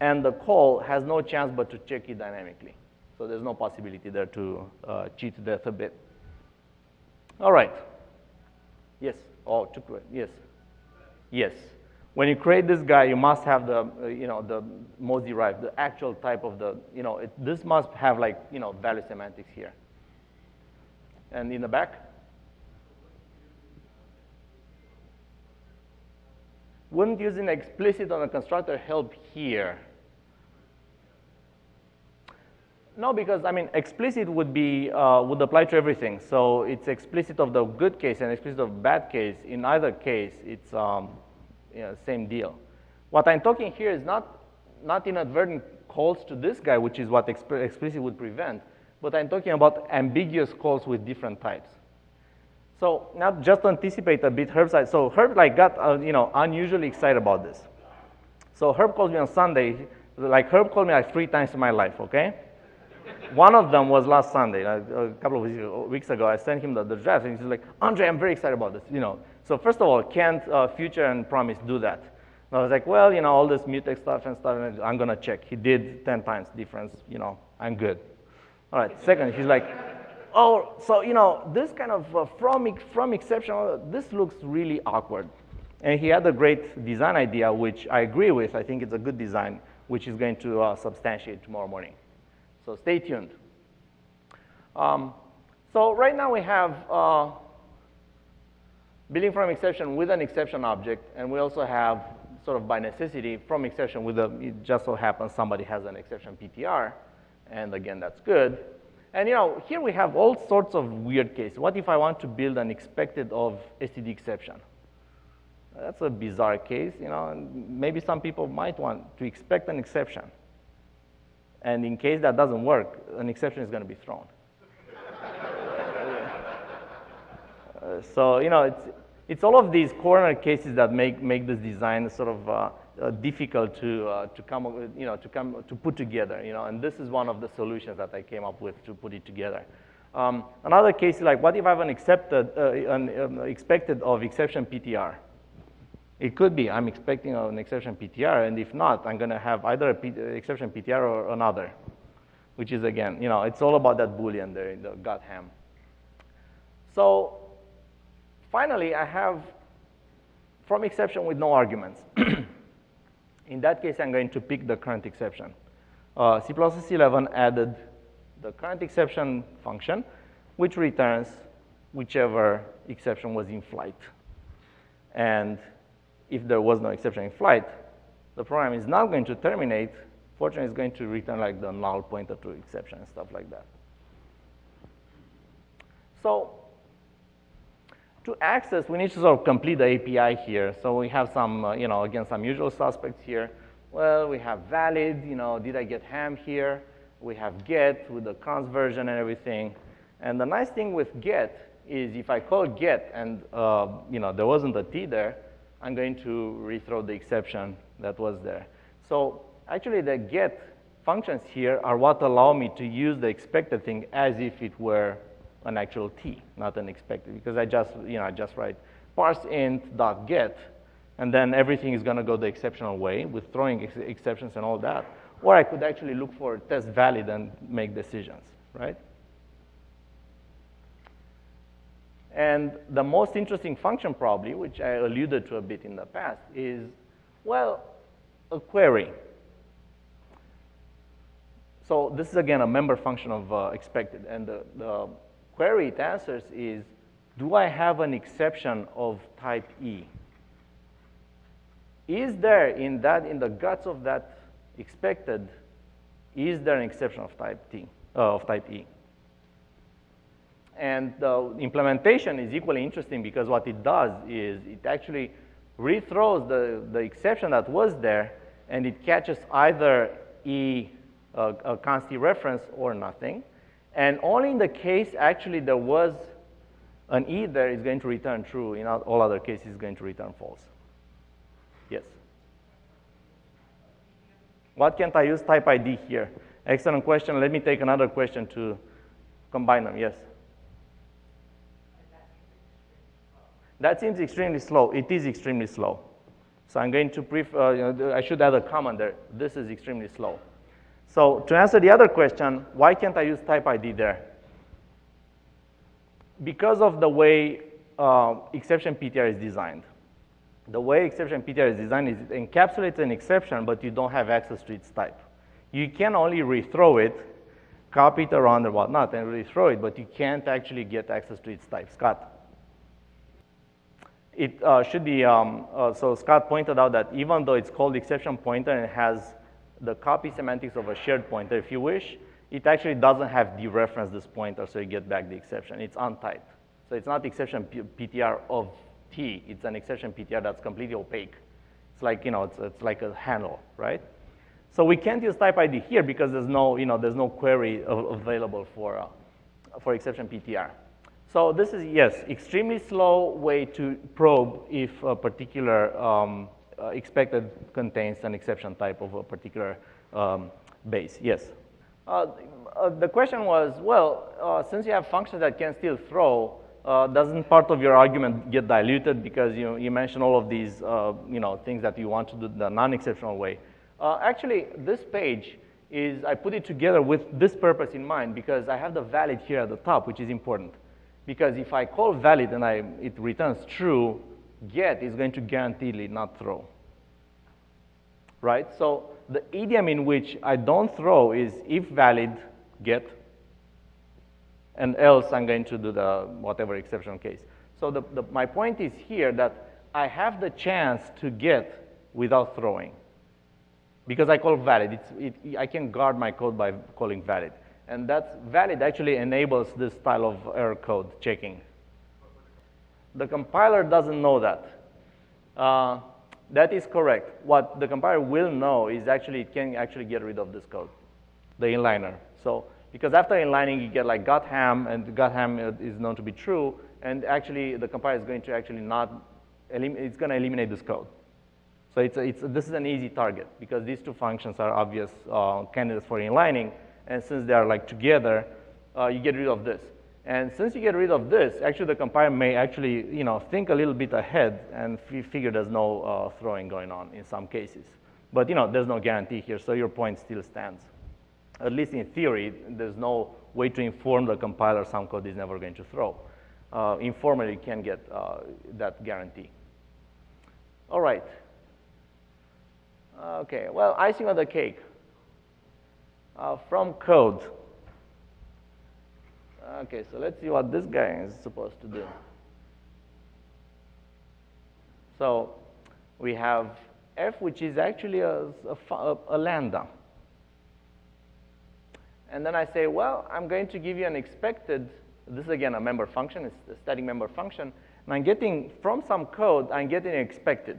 A: and the call has no chance but to check it dynamically. So there's no possibility there to cheat death a bit. All right. Yes. Oh, yes. Yes. When you create this guy, you must have the, the most derived, the actual type of the, this must have like, value semantics here. And in the back? Wouldn't using explicit on a constructor help here? No, because explicit would be would apply to everything. So it's explicit of the good case and explicit of bad case. In either case, it's same deal. What I'm talking here is not inadvertent calls to this guy, which is what explicit would prevent, but I'm talking about ambiguous calls with different types. So now just to anticipate a bit Herb's side. So Herb got unusually excited about this. So Herb calls me on Sunday. Herb called me 3 times in my life, okay? One of them was last Sunday, a couple of weeks ago. I sent him the draft, and he's like, Andrei, I'm very excited about this. So first of all, can't future and promise do that? And I was like, well, all this mutex stuff, and I'm going to check. He did 10 times difference. I'm good. All right. Second, he's like, oh, so this kind of from exception, this looks really awkward. And he had a great design idea, which I agree with. I think it's a good design, which is going to substantiate tomorrow morning. So stay tuned. So right now we have building from exception with an exception object, and we also have sort of by necessity from exception with it just so happens somebody has an exception PTR, and again, that's good. And here we have all sorts of weird cases. What if I want to build an expected of STD exception? That's a bizarre case, and maybe some people might want to expect an exception. And in case that doesn't work, an exception is going to be thrown. So it's all of these corner cases that make this design sort of difficult to put together. And this is one of the solutions that I came up with to put it together. Another case is like, what if I have an expected of exception PTR? It could be I'm expecting an exception PTR, and if not, I'm going to have either an exception PTR or another, which is, again, it's all about that Boolean there in the got ham. So finally, I have from exception with no arguments. In that case, I'm going to pick the current exception. C++11 added the current exception function, which returns whichever exception was in flight. And if there was no exception in flight, the program is not going to terminate. Fortunately, it's going to return like the null pointer to exception and stuff like that. So to access, we need to sort of complete the API here. So we have some, again, some usual suspects here. Well, we have valid, did I get ham here? We have get with the const version and everything. And the nice thing with get is if I call get and, there wasn't a T there, I'm going to rethrow the exception that was there. So actually, the get functions here are what allow me to use the expected thing as if it were an actual T, not an expected, because I just write parse int dot get, and then everything is going to go the exceptional way with throwing exceptions and all that. Or I could actually look for test valid and make decisions, right? And the most interesting function probably, which I alluded to a bit in the past, is, well, a query. So this is, again, a member function of expected. And the query it answers is, do I have an exception of type E? Is there, in the guts of that expected, is there an exception of type E? And the implementation is equally interesting because what it does is it actually rethrows the exception that was there, and it catches either E, a const E reference, or nothing. And only in the case, actually, there was An E there is going to return true. In all other cases, it's going to return false. Yes? What can't I use type ID here? Excellent question. Let me take another question to combine them. Yes? That seems extremely slow. It is extremely slow. So I'm going to prefer, I should add a comment there. This is extremely slow. So to answer the other question, why can't I use type ID there? Because of the way exception PTR is designed. The way exception PTR is designed is it encapsulates an exception, but you don't have access to its type. You can only rethrow it, copy it around or whatnot, and rethrow it, but you can't actually get access to its type. Scott? It should be, so Scott pointed out that even though it's called exception pointer and it has the copy semantics of a shared pointer, if you wish, it actually doesn't have dereference this pointer, so you get back the exception. It's untyped. So it's not exception PTR of T. It's an exception PTR that's completely opaque. It's like, it's like a handle, right? So we can't use type ID here because there's no, there's no query available for exception PTR. So this is, yes, extremely slow way to probe if a particular expected contains an exception type of a particular base. Yes? The question was, well, since you have functions that can still throw, doesn't part of your argument get diluted because you mentioned all of these things that you want to do the non-exceptional way? Actually, this page is, I put it together with this purpose in mind because I have the valid here at the top, which is important. Because if I call valid and it returns true, get is going to guaranteedly not throw. Right? So the idiom in which I don't throw is if valid, get, and else I'm going to do the whatever exception case. So my point is here that I have the chance to get without throwing. Because I call valid. I can guard my code by calling valid. And that's valid actually enables this style of error code checking. The compiler doesn't know that. That is correct. What the compiler will know is actually it can actually get rid of this code, the inliner. So because after inlining you get like got ham, and got ham is known to be true, and actually the compiler is going to actually it's going to eliminate this code. So this is an easy target because these two functions are obvious candidates for inlining. And since they are like together, you get rid of this. And since you get rid of this, actually the compiler may actually think a little bit ahead and figure there's no throwing going on in some cases. But there's no guarantee here, so your point still stands. At least in theory, there's no way to inform the compiler some code is never going to throw. Informally, you can get that guarantee. All right. Okay, well, icing on the cake. From code. Okay, so let's see what this guy is supposed to do. So we have f, which is actually a lambda. And then I say, well, I'm going to give you an expected, this is again a member function, it's a static member function, and I'm getting, from some code, I'm getting expected,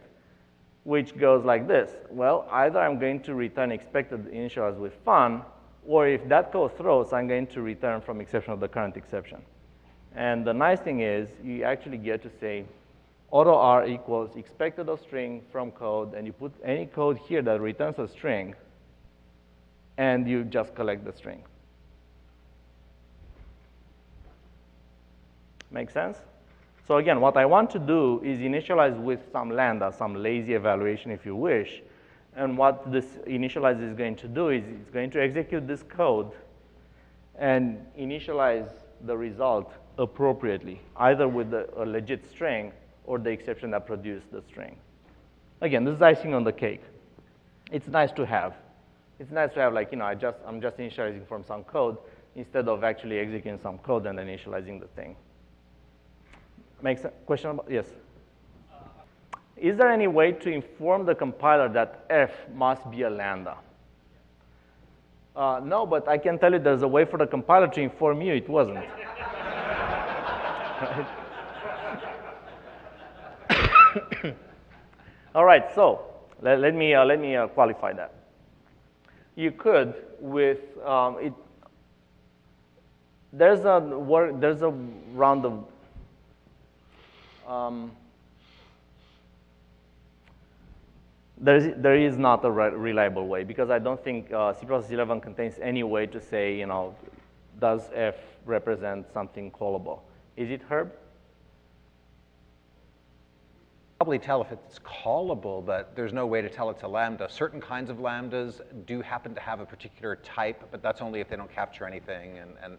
A: which goes like this. Well, either I'm going to return expected initialized with fun, or if that code throws, I'm going to return from exception of the current exception. And the nice thing is, you actually get to say, auto R equals expected of string from code, and you put any code here that returns a string, and you just collect the string. Make sense? So again, what I want to do is initialize with some lambda, some lazy evaluation if you wish. And what this initialize is going to do is it's going to execute this code and initialize the result appropriately, either with a legit string or the exception that produced the string. Again, this is icing on the cake. It's nice to have. It's nice to have, like, I'm just initializing from some code instead of actually executing some code and then initializing the thing. Makes sense? Question about, yes? Is there any way to inform the compiler that f must be a lambda? No, but I can tell you there's a way for the compiler to inform you it wasn't. Right? All right, so let me qualify that. You could with there's a round of There is not a reliable way, because I don't think C++11 contains any way to say, does f represent something callable? Is it, Herb?
B: Probably tell if it's callable, but there's no way to tell it's a lambda. Certain kinds of lambdas do happen to have a particular type, but that's only if they don't capture anything, and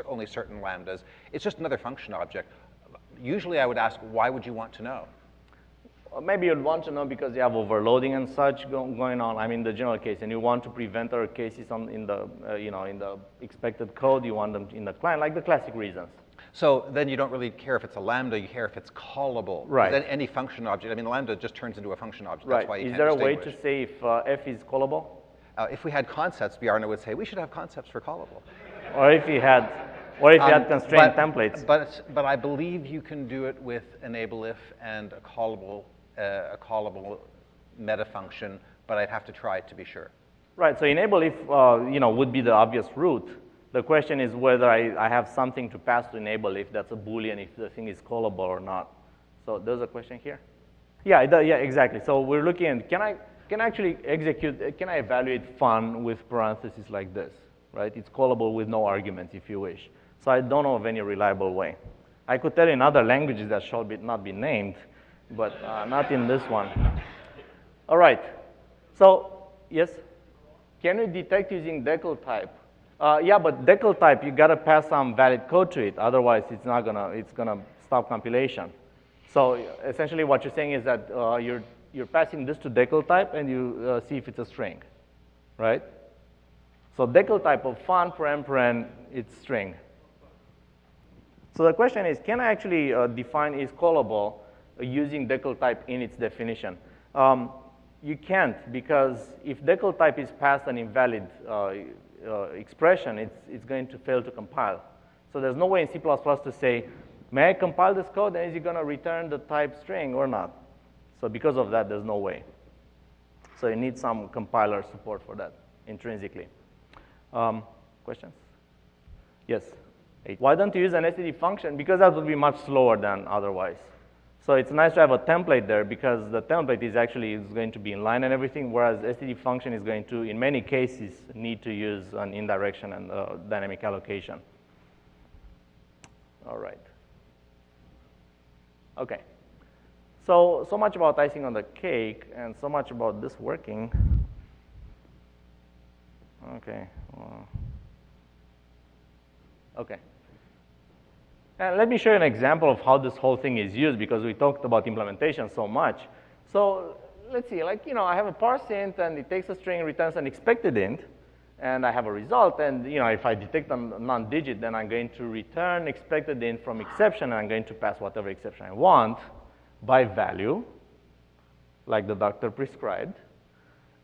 B: only certain lambdas. It's just another function object. Usually I would ask, why would you want to know?
A: Maybe you'd want to know because you have overloading and such going on. I mean, the general case, and you want to prevent other cases in the in the expected code. You want them in the client, like the classic reasons.
B: So then you don't really care if it's a lambda. You care if it's callable.
A: Right.
B: Then any function object. I mean, the lambda just turns into a function object.
A: Right.
B: That's why you
A: Is
B: can't
A: there a way
B: distinguish.
A: to say if f is callable?
B: If we had concepts, Bjarne would say we should have concepts for callable.
A: Or if you had, constrained templates.
B: But I believe you can do it with enable if and a callable meta function, but I'd have to try it to be sure.
A: Right. So enable if would be the obvious route. The question is whether I have something to pass to enable if that's a Boolean, if the thing is callable or not. So there's a question here. Yeah. Yeah. Exactly. So we're looking at can I actually execute? Can I evaluate fun with parentheses like this? Right. It's callable with no arguments if you wish. So I don't know of any reliable way. I could tell in other languages that shall not be named, but not in this one. All right. So yes, can you detect using decal type? Yeah, but decal type, you got to pass some valid code to it. Otherwise, it's gonna stop compilation. So essentially, what you're saying is that you're passing this to decal type, and you see if it's a string, right? So decal type of fun paren, it's string. So the question is, can I actually define is callable using decal type in its definition? You can't, because if decal type is passed an invalid expression, it's going to fail to compile. So there's no way in C++ to say, may I compile this code, and is it going to return the type string or not? So because of that, there's no way. So you need some compiler support for that intrinsically. Questions? Yes. Why don't you use an std function? Because that would be much slower than otherwise. So it's nice to have a template there, because the template is going to be in line and everything, whereas std function is going to, in many cases, need to use an indirection and dynamic allocation. All right. Okay. So much about icing on the cake, and so much about this working. Okay. Okay. And let me show you an example of how this whole thing is used, because we talked about implementation so much. So let's see, I have a parse int, and it takes a string and returns an expected int, and I have a result, and if I detect a non-digit, then I'm going to return expected int from exception, and I'm going to pass whatever exception I want by value, like the doctor prescribed.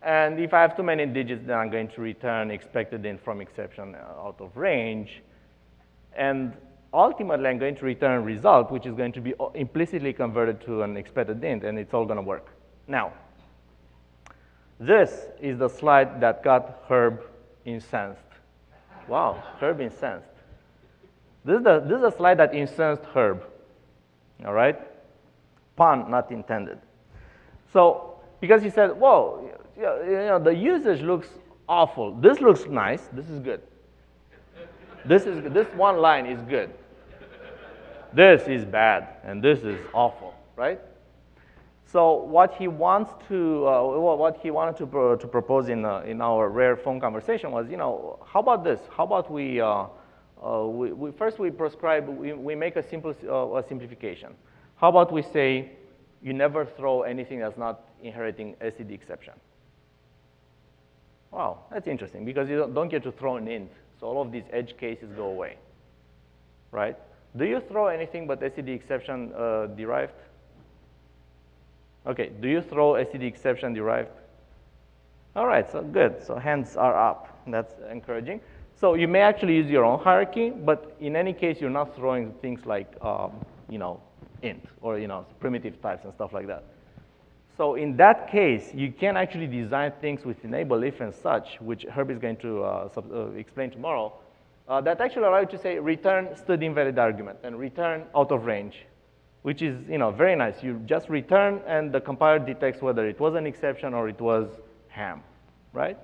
A: And if I have too many digits, then I'm going to return expected int from exception out of range. And ultimately, I'm going to return a result, which is going to be implicitly converted to an expected int, and it's all going to work. Now, this is the slide that got Herb incensed. Wow, Herb incensed. This is a slide that incensed Herb, all right? Pun not intended. So, because he said, whoa, the usage looks awful. This looks nice. This is good. This one line is good. This is bad, and this is awful, right? So what he wanted to propose in our rare phone conversation was, how about this? How about we make a simple simplification. How about we say you never throw anything that's not inheriting std exception? Wow, that's interesting, because you don't get to throw an int. So all of these edge cases go away, right? Do you throw anything but std exception derived? Okay, do you throw std exception derived? All right, so good. So hands are up. That's encouraging. So you may actually use your own hierarchy, but in any case, you're not throwing things like, int or, primitive types and stuff like that. So in that case, you can actually design things with enable if and such, which Herb is going to explain tomorrow, that actually allow you to say return std invalid argument and return out of range. which is very nice. You just return, and the compiler detects whether it was an exception or it was ham, right?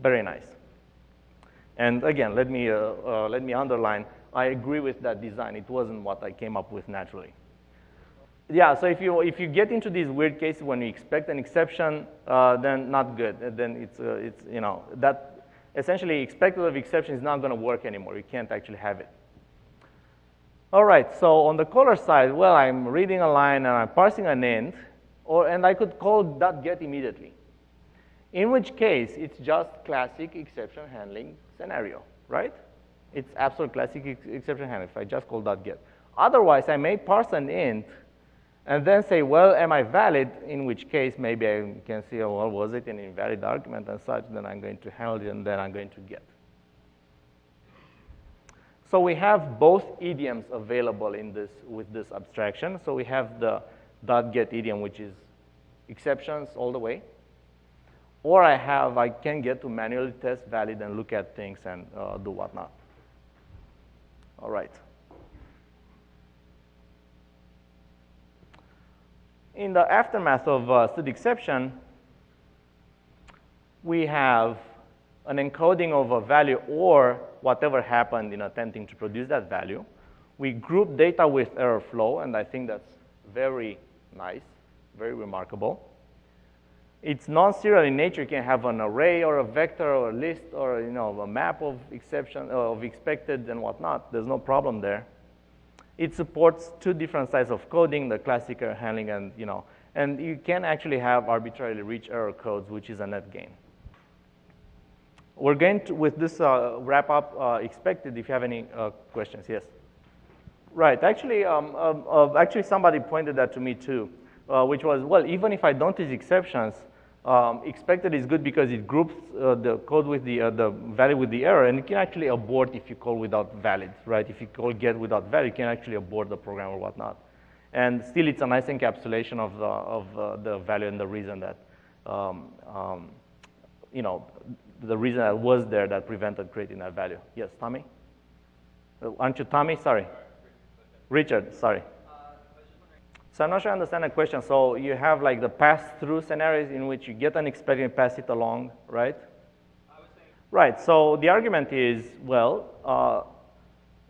A: Very nice. And again, let me underline, I agree with that design. It wasn't what I came up with naturally. Yeah, so if you get into these weird cases when you expect an exception, then not good. Then it's that essentially expected of exception is not going to work anymore. You can't actually have it. All right, so on the caller side, well, I'm reading a line and I'm parsing an int, and I could call .get immediately. In which case, it's just classic exception handling scenario, right? It's absolute classic exception handling if I just call .get. Otherwise, I may parse an int and then say, well, am I valid? In which case, maybe I can see, oh, well, was it an invalid argument and such? Then I'm going to handle it, and then I'm going to get. So we have both idioms available with this abstraction. So we have the .get idiom, which is exceptions all the way. Or I can get to manually test valid and look at things and do whatnot. All right. In the aftermath of stood exception, we have an encoding of a value or whatever happened in attempting to produce that value. We group data with error flow, and I think that's very nice, very remarkable. It's non-serial in nature. You can have an array or a vector or a list or a map of exception of expected and whatnot. There's no problem there. It supports two different types of coding, the classic error handling and you can actually have arbitrarily rich error codes, which is a net gain. We're going to, with this wrap up expected, if you have any questions, yes. Right, actually somebody pointed that to me too, which was, well, even if I don't use exceptions, expected is good because it groups the code with the value with the error, and you can actually abort if you call without valid, right? If you call get without valid, you can actually abort the program or whatnot. And still, it's a nice encapsulation of the value and the reason that, the reason that was there that prevented creating that value. Yes, Tommy? Aren't you Tommy? Sorry. Richard, sorry. So I'm not sure I understand the question. So you have like the pass-through scenarios in which you get an expected and pass it along, right? Right, so the argument is, well,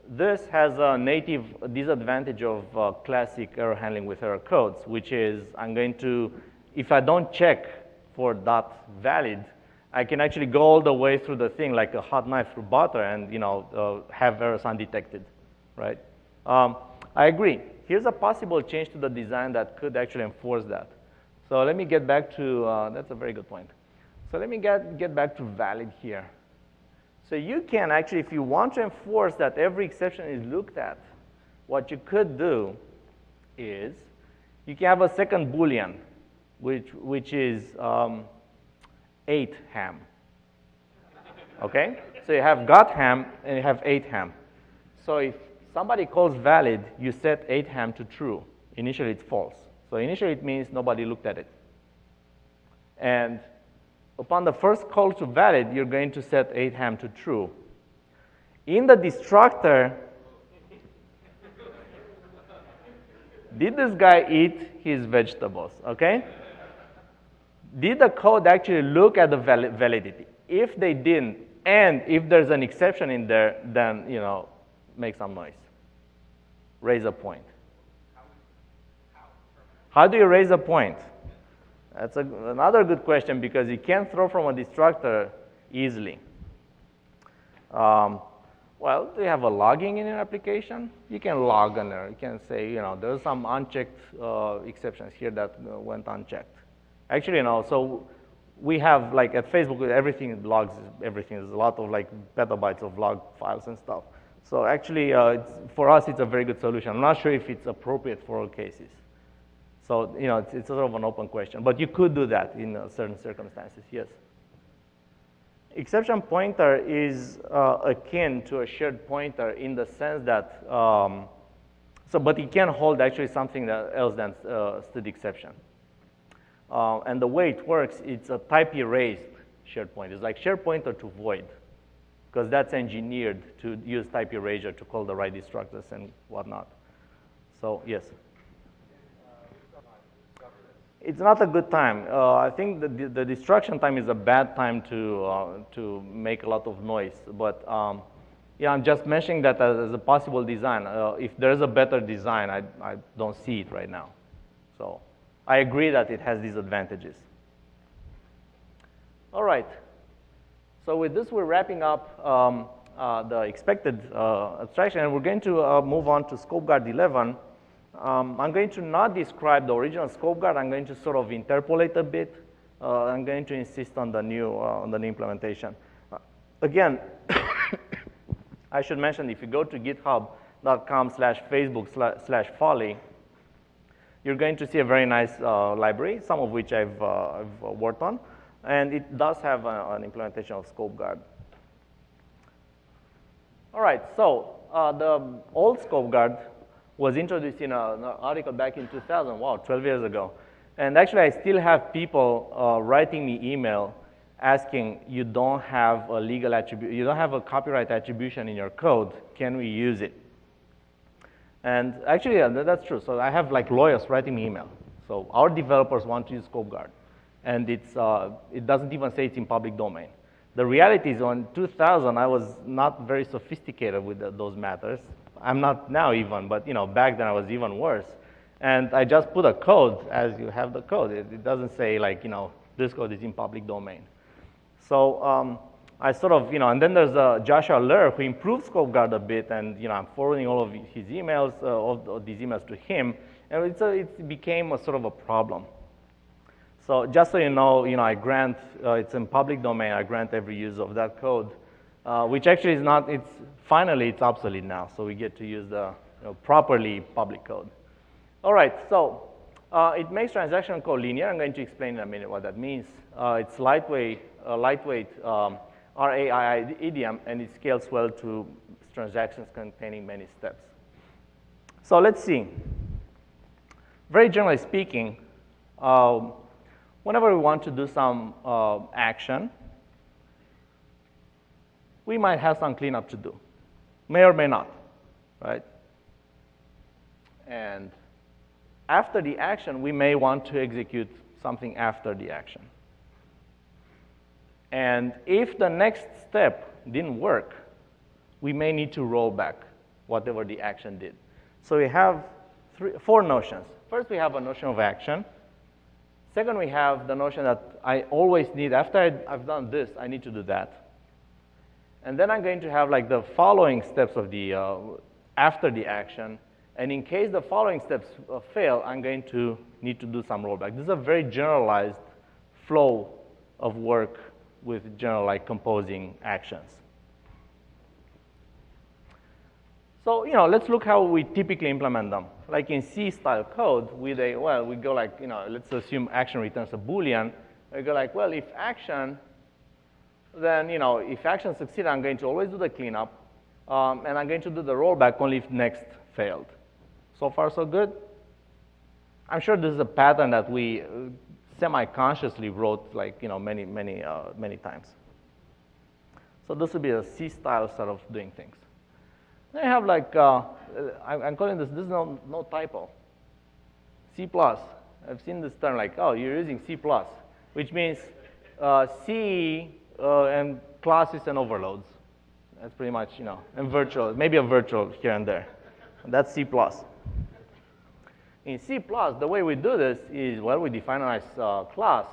A: this has a native disadvantage of classic error handling with error codes, which is I'm going to, if I don't check for dot valid, I can actually go all the way through the thing like a hot knife through butter and have errors undetected, right? I agree. Here's a possible change to the design that could actually enforce that. So let me get back to, that's a very good point. So let me get back to valid here. So you can actually, if you want to enforce that every exception is looked at, what you could do is you can have a second Boolean, which is 8 ham. Okay? So you have got ham and you have 8 ham. So if somebody calls valid, you set 8 ham to true. Initially, it's false. So initially, it means nobody looked at it. And upon the first call to valid, you're going to set 8 ham to true. In the destructor, did this guy eat his vegetables, okay? Did the code actually look at the validity? If they didn't, and if there's an exception in there, then, make some noise. Raise a point. How do you raise a point? That's another good question because you can't throw from a destructor easily. Well, do you have a logging in your application? You can log on there. You can say, there's some unchecked exceptions here that went unchecked. Actually, so we have, like at Facebook, everything logs everything. There's a lot of like petabytes of log files and stuff. So actually, for us, it's a very good solution. I'm not sure if it's appropriate for all cases. So, it's sort of an open question. But you could do that in certain circumstances, yes. Exception pointer is akin to a shared pointer in the sense that, but it can hold actually something else than stood exception. And the way it works, it's a type erased shared pointer. It's like shared pointer to void, because that's engineered to use type erasure to call the right destructors and whatnot. So yes. It's not a good time. I think the destruction time is a bad time to make a lot of noise. But yeah, I'm just mentioning that as a possible design. If there's a better design, I don't see it right now. So I agree that it has these advantages. All right. So with this, we're wrapping up the expected abstraction, and we're going to move on to ScopeGuard 11. I'm going to not describe the original ScopeGuard. I'm going to sort of interpolate a bit. I'm going to insist on the new implementation. Again, I should mention, if you go to github.com/facebook/folly, you're going to see a very nice library, some of which I've worked on. And it does have an implementation of ScopeGuard. All right, so the old ScopeGuard was introduced in an article back in 2000, wow, 12 years ago. And actually, I still have people writing me email asking, you don't have a legal attribute, you don't have a copyright attribution in your code, can we use it? And actually, yeah, that's true. So I have like lawyers writing me email. So our developers want to use ScopeGuard. And it doesn't even say it's in public domain. The reality is, in 2000, I was not very sophisticated with those matters. I'm not now even, but back then I was even worse. And I just put a code as you have the code. It doesn't say like, this code is in public domain. So I sort of, and then there's Joshua Lehr, who improved ScopeGuard a bit, and I'm forwarding all of his emails, all of these emails to him, and it became a sort of a problem. So just so you know, I grant, it's in public domain, I grant every use of that code, which actually is not, finally it's obsolete now, so we get to use the properly public code. All right, so it makes transaction code linear. I'm going to explain in a minute what that means. It's lightweight RAII idiom, and it scales well to transactions containing many steps. So let's see. Very generally speaking, whenever we want to do some action, we might have some cleanup to do. May or may not, right? And after the action, we may want to execute something after the action. And if the next step didn't work, we may need to roll back whatever the action did. So we have four notions. First, we have a notion of action. Second, we have the notion that I always need, after I've done this, I need to do that. And then I'm going to have like the following steps of the, after the action. And in case the following steps fail, I'm going to need to do some rollback. This is a very generalized flow of work with general like composing actions. So, let's look how we typically implement them. Like in C-style code, we go like, let's assume action returns a Boolean. We go like, well, if action, then, if action succeeds, I'm going to always do the cleanup, and I'm going to do the rollback only if next failed. So far, so good? I'm sure this is a pattern that we semi-consciously wrote like, many times. So this would be a C-style sort of doing things. Then I have like, I'm calling this is no typo. C+. I've seen this term like, oh, you're using C+, which means C and classes and overloads. That's pretty much, and virtual, maybe a virtual here and there. And that's C+. In C+, the way we do this is, well, we define a nice class,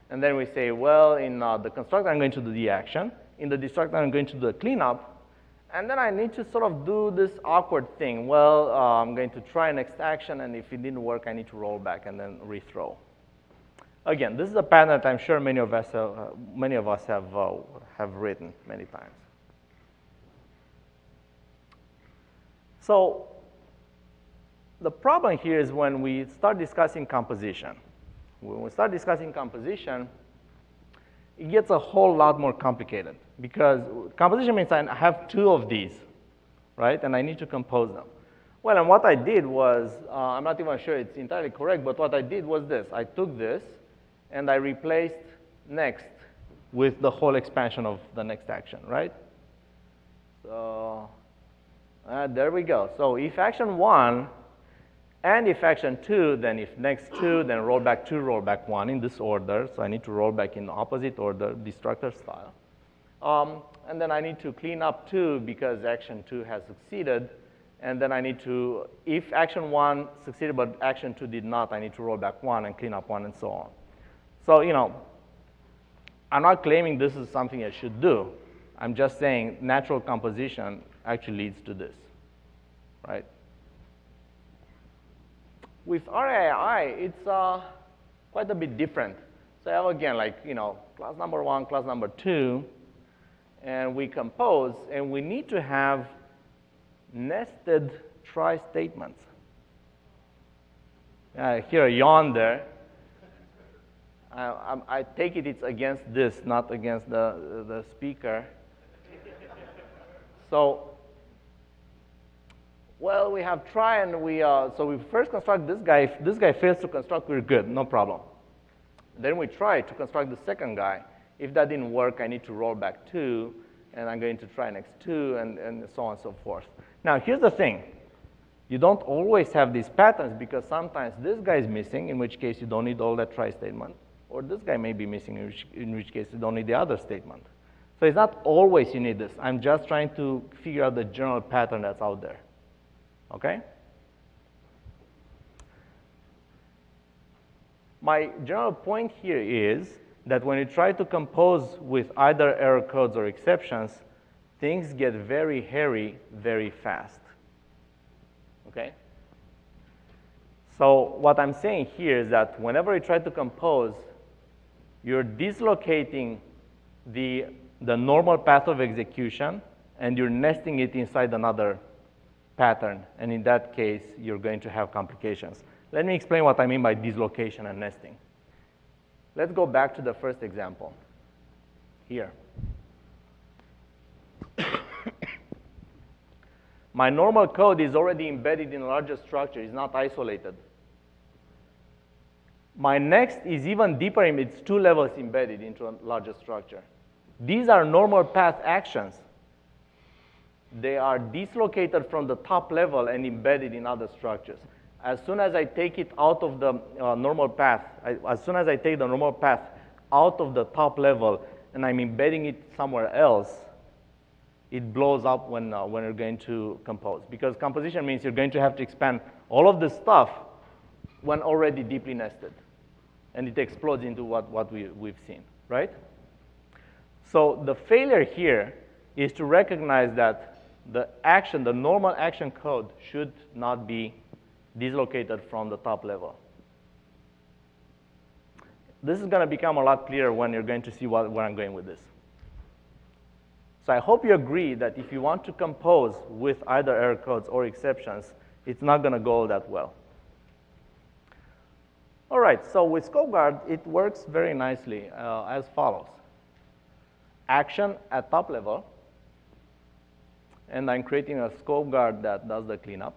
A: and then we say, well, in the constructor, I'm going to do the action. In the destructor, I'm going to do the cleanup. And then I need to sort of do this awkward thing. Well, I'm going to try next action, and if it didn't work, I need to roll back and then rethrow. Again, this is a pattern that I'm sure many of us have written many times. So the problem here is when we start discussing composition. When we start discussing composition, it gets a whole lot more complicated, because composition means I have two of these, right? And I need to compose them. Well, and what I did was, I'm not even sure it's entirely correct, but what I did was this. I took this, and I replaced next with the whole expansion of the next action, right? So there we go. So if action 1 And if action 2, then if next 2, then rollback 2, rollback 1 in this order. So I need to roll back in the opposite order, destructor style. And then I need to clean up 2 because action 2 has succeeded. And then I need to, if action 1 succeeded but action 2 did not, I need to roll back 1 and clean up 1 and so on. So, you know, I'm not claiming this is something I should do. I'm just saying natural composition actually leads to this, right? With RAI, it's quite a bit different. So I have, again, like, you know, class number 1, class number 2, and we compose, and we need to have nested try statements. I hear a yawn there. I take it it's against this, not against the speaker. So, well, we have try, and so we first construct this guy. If this guy fails to construct, we're good, no problem. Then we try to construct the second guy. If that didn't work, I need to roll back 2, and I'm going to try next 2, and so on and so forth. Now, here's the thing. You don't always have these patterns because sometimes this guy is missing, in which case you don't need all that try statement, or this guy may be missing, in which case you don't need the other statement. So it's not always you need this. I'm just trying to figure out the general pattern that's out there. Okay? My general point here is that when you try to compose with either error codes or exceptions, things get very hairy very fast. Okay? So what I'm saying here is that whenever you try to compose, you're dislocating the normal path of execution, and you're nesting it inside another pattern. And in that case, you're going to have complications. Let me explain what I mean by dislocation and nesting. Let's go back to the first example here. My normal code is already embedded in a larger structure. It's not isolated. My next is even deeper. It's 2 levels embedded into a larger structure. These are normal path actions. They are dislocated from the top level and embedded in other structures. As soon as I take it out of the normal path, as soon as I take the normal path out of the top level and I'm embedding it somewhere else, it blows up when you're going to compose. Because composition means you're going to have to expand all of this stuff when already deeply nested. And it explodes into what we've seen, right? So the failure here is to recognize that the normal action code should not be dislocated from the top level. This is going to become a lot clearer when you're going to see where I'm going with this. So I hope you agree that if you want to compose with either error codes or exceptions, it's not going to go all that well. All right, so with scope guard, it works very nicely as follows. Action at top level, and I'm creating a scope guard that does the cleanup.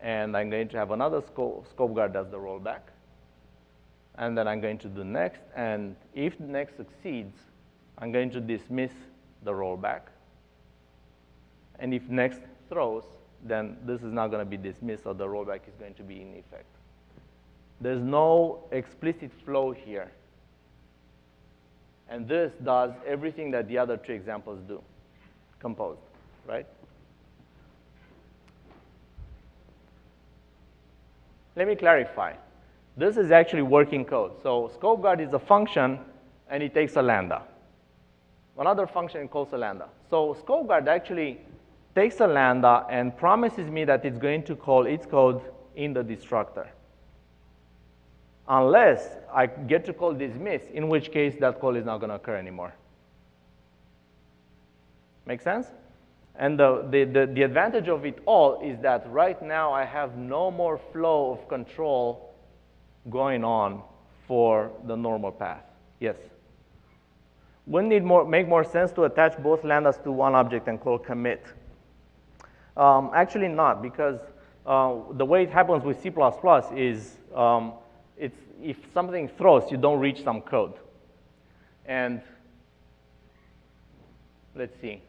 A: And I'm going to have another scope guard that's the rollback. And then I'm going to do next, and if next succeeds, I'm going to dismiss the rollback. And if next throws, then this is not going to be dismissed, so the rollback is going to be in effect. There's no explicit flow here. And this does everything that the other 3 examples do, composed, right? Let me clarify. This is actually working code. So scope guard is a function, and it takes a lambda. Another function calls a lambda. So scope guard actually takes a lambda and promises me that it's going to call its code in the destructor. Unless I get to call dismiss, in which case that call is not going to occur anymore. Make sense? And the advantage of it all is that right now I have no more flow of control going on for the normal path. Yes? Wouldn't it make more sense to attach both lambdas to one object and call commit? Actually not, because the way it happens with C++ is if something throws, you don't reach some code. And let's see.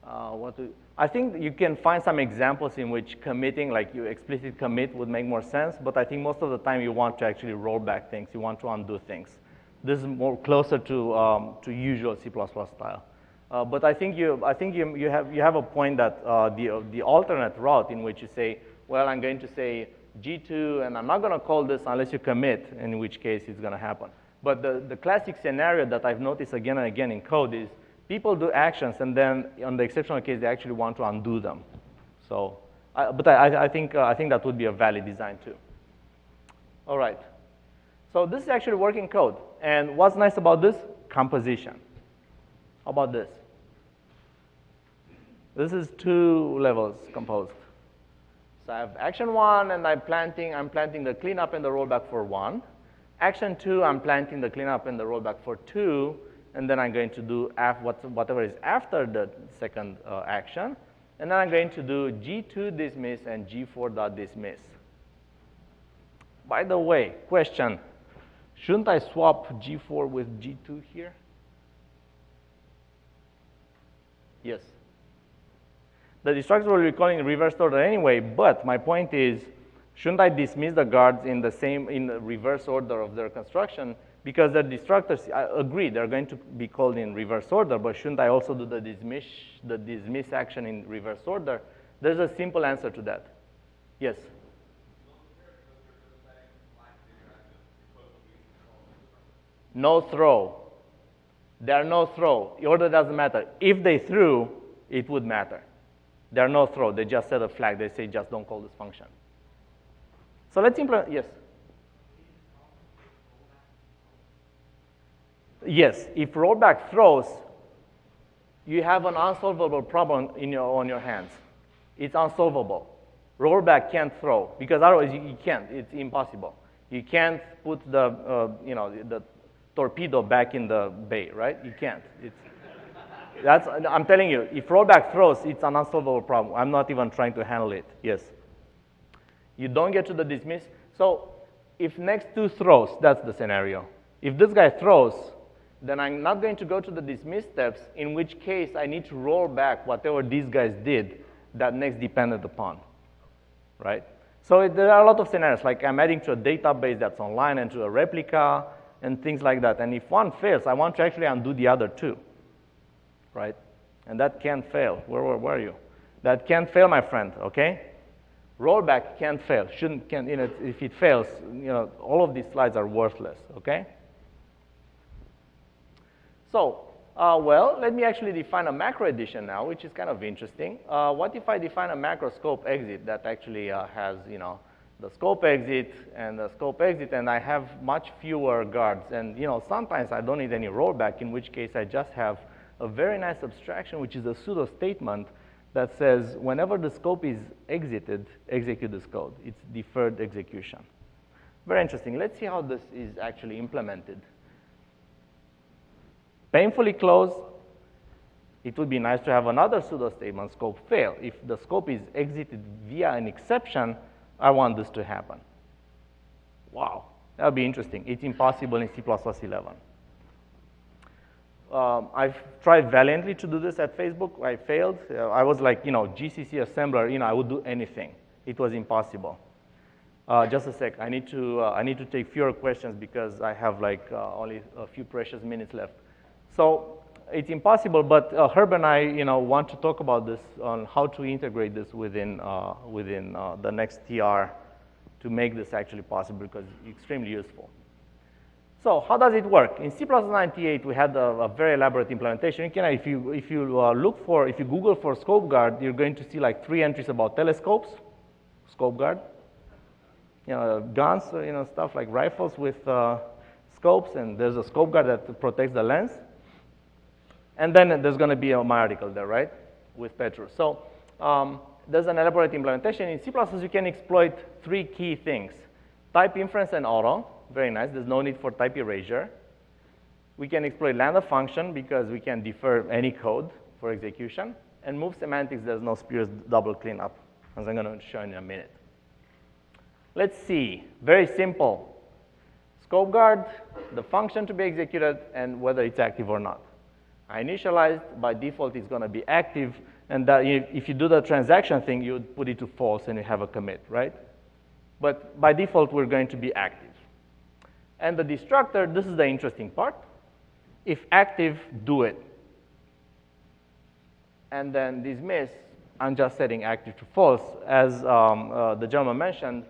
A: I think you can find some examples in which committing, like you explicit commit would make more sense, but I think most of the time you want to actually roll back things. You want to undo things. This is more closer to usual C++ style. But I think you have a point that the alternate route in which you say, well, I'm going to say G2, and I'm not going to call this unless you commit, in which case it's going to happen. But the classic scenario that I've noticed again and again in code is people do actions, and then on the exceptional case, they actually want to undo them. So, I think that would be a valid design too. All right. So this is actually working code. And what's nice about this? Composition. How about this? This is 2 levels composed. So I have action 1, and I'm planting the cleanup and the rollback for 1. Action 2, I'm planting the cleanup and the rollback for 2, and then I'm going to do whatever is after the second action. And then I'm going to do G2 dismiss and G4.dismiss. By the way, question, shouldn't I swap G4 with G2 here? Yes. The destructor will be calling in reverse order anyway, but my point is, shouldn't I dismiss the guards in the reverse order of their construction? Because the destructors, I agree, they're going to be called in reverse order, but shouldn't I also do the dismiss action in reverse order? There's a simple answer to that. Yes? No throw. There are no throw. The order doesn't matter. If they threw, it would matter. There are no throw. They just set a flag. They say, just don't call this function. So let's implement, yes? Yes, if rollback throws, you have an unsolvable problem on your hands. It's unsolvable. Rollback can't throw, because otherwise you can't. It's impossible. You can't put the torpedo back in the bay, right? You can't. I'm telling you, if rollback throws, it's an unsolvable problem. I'm not even trying to handle it. Yes. You don't get to the dismiss. So if next 2 throws, that's the scenario. If this guy throws, then I'm not going to go to the dismiss steps, in which case I need to roll back whatever these guys did that next depended upon, right? So there are a lot of scenarios, like I'm adding to a database that's online and to a replica and things like that. And if one fails, I want to actually undo the other 2, right? And that can't fail. Where are you? That can't fail, my friend, okay? Rollback can't fail. If it fails, all of these slides are worthless, okay? So, well, let me actually define a macro edition now, which is kind of interesting. What if I define a macro scope exit that actually has, the scope exit and the scope exit, and I have much fewer guards. And, sometimes I don't need any rollback, in which case I just have a very nice abstraction, which is a pseudo statement that says whenever the scope is exited, execute this code. It's deferred execution. Very interesting. Let's see how this is actually implemented. Painfully close, it would be nice to have another pseudo statement, scope fail. If the scope is exited via an exception, I want this to happen. Wow, that would be interesting. It's impossible in C++11. I've tried valiantly to do this at Facebook. I failed. I was like, GCC assembler, I would do anything. It was impossible. Just a sec. I need to take fewer questions because I have like only a few precious minutes left. So it's impossible, but Herb and I, want to talk about this on how to integrate this within the next TR to make this actually possible, because it's extremely useful. So how does it work? In C++98, we had a very elaborate implementation. If you Google for scope guard, you're going to see like 3 entries about telescopes, scope guard, guns, stuff like rifles with scopes, and there's a scope guard that protects the lens. And then there's going to be my article there, right, with Petru. So there's an elaborate implementation. In C++, you can exploit 3 key things: type inference and auto. Very nice. There's no need for type erasure. We can exploit lambda function because we can defer any code for execution. And move semantics, there's no spurious double cleanup, as I'm going to show in a minute. Let's see. Very simple. Scope guard, the function to be executed, and whether it's active or not. I initialized, by default, it's going to be active. And that if you do the transaction thing, you would put it to false and you have a commit, right? But by default, we're going to be active. And the destructor, this is the interesting part. If active, do it. And then dismiss, I'm just setting active to false. As the gentleman mentioned,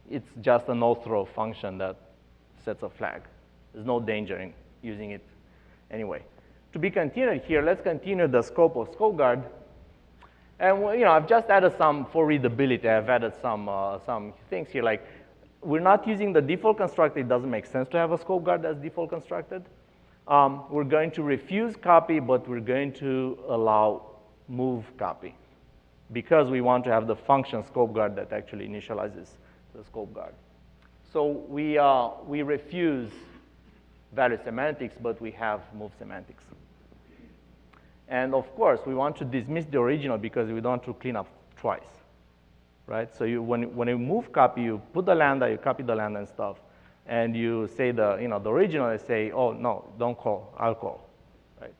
A: it's just a no-throw function that sets a flag. There's no danger in using it anyway. To be continued here, let's continue the scope of scope guard. And I've just added some, for readability, I've added some things here. Like, we're not using the default constructor. It doesn't make sense to have a scope guard that's default constructed. We're going to refuse copy, but we're going to allow move copy, because we want to have the function scope guard that actually initializes the scope guard. So we refuse value semantics, but we have move semantics. And of course, we want to dismiss the original because we don't want to clean up twice, right? So when you move copy, you put the lambda, you copy the lambda and stuff, and you say the original, and say, oh no, don't call, I'll call, right?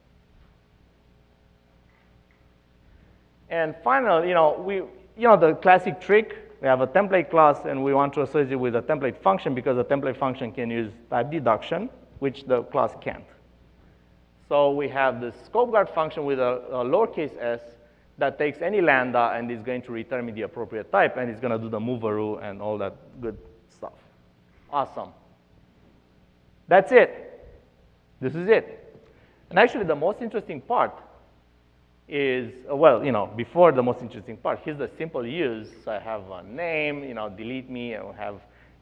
A: And finally, the classic trick, we have a template class and we want to associate it with a template function because the template function can use type deduction, which the class can't. So we have this scope guard function with a lowercase s that takes any lambda and is going to return me the appropriate type, and it's going to do the moveroo and all that good stuff. Awesome. That's it. This is it. And actually, the most interesting part is, before the most interesting part, here's the simple use. So I have a name, delete me, and we have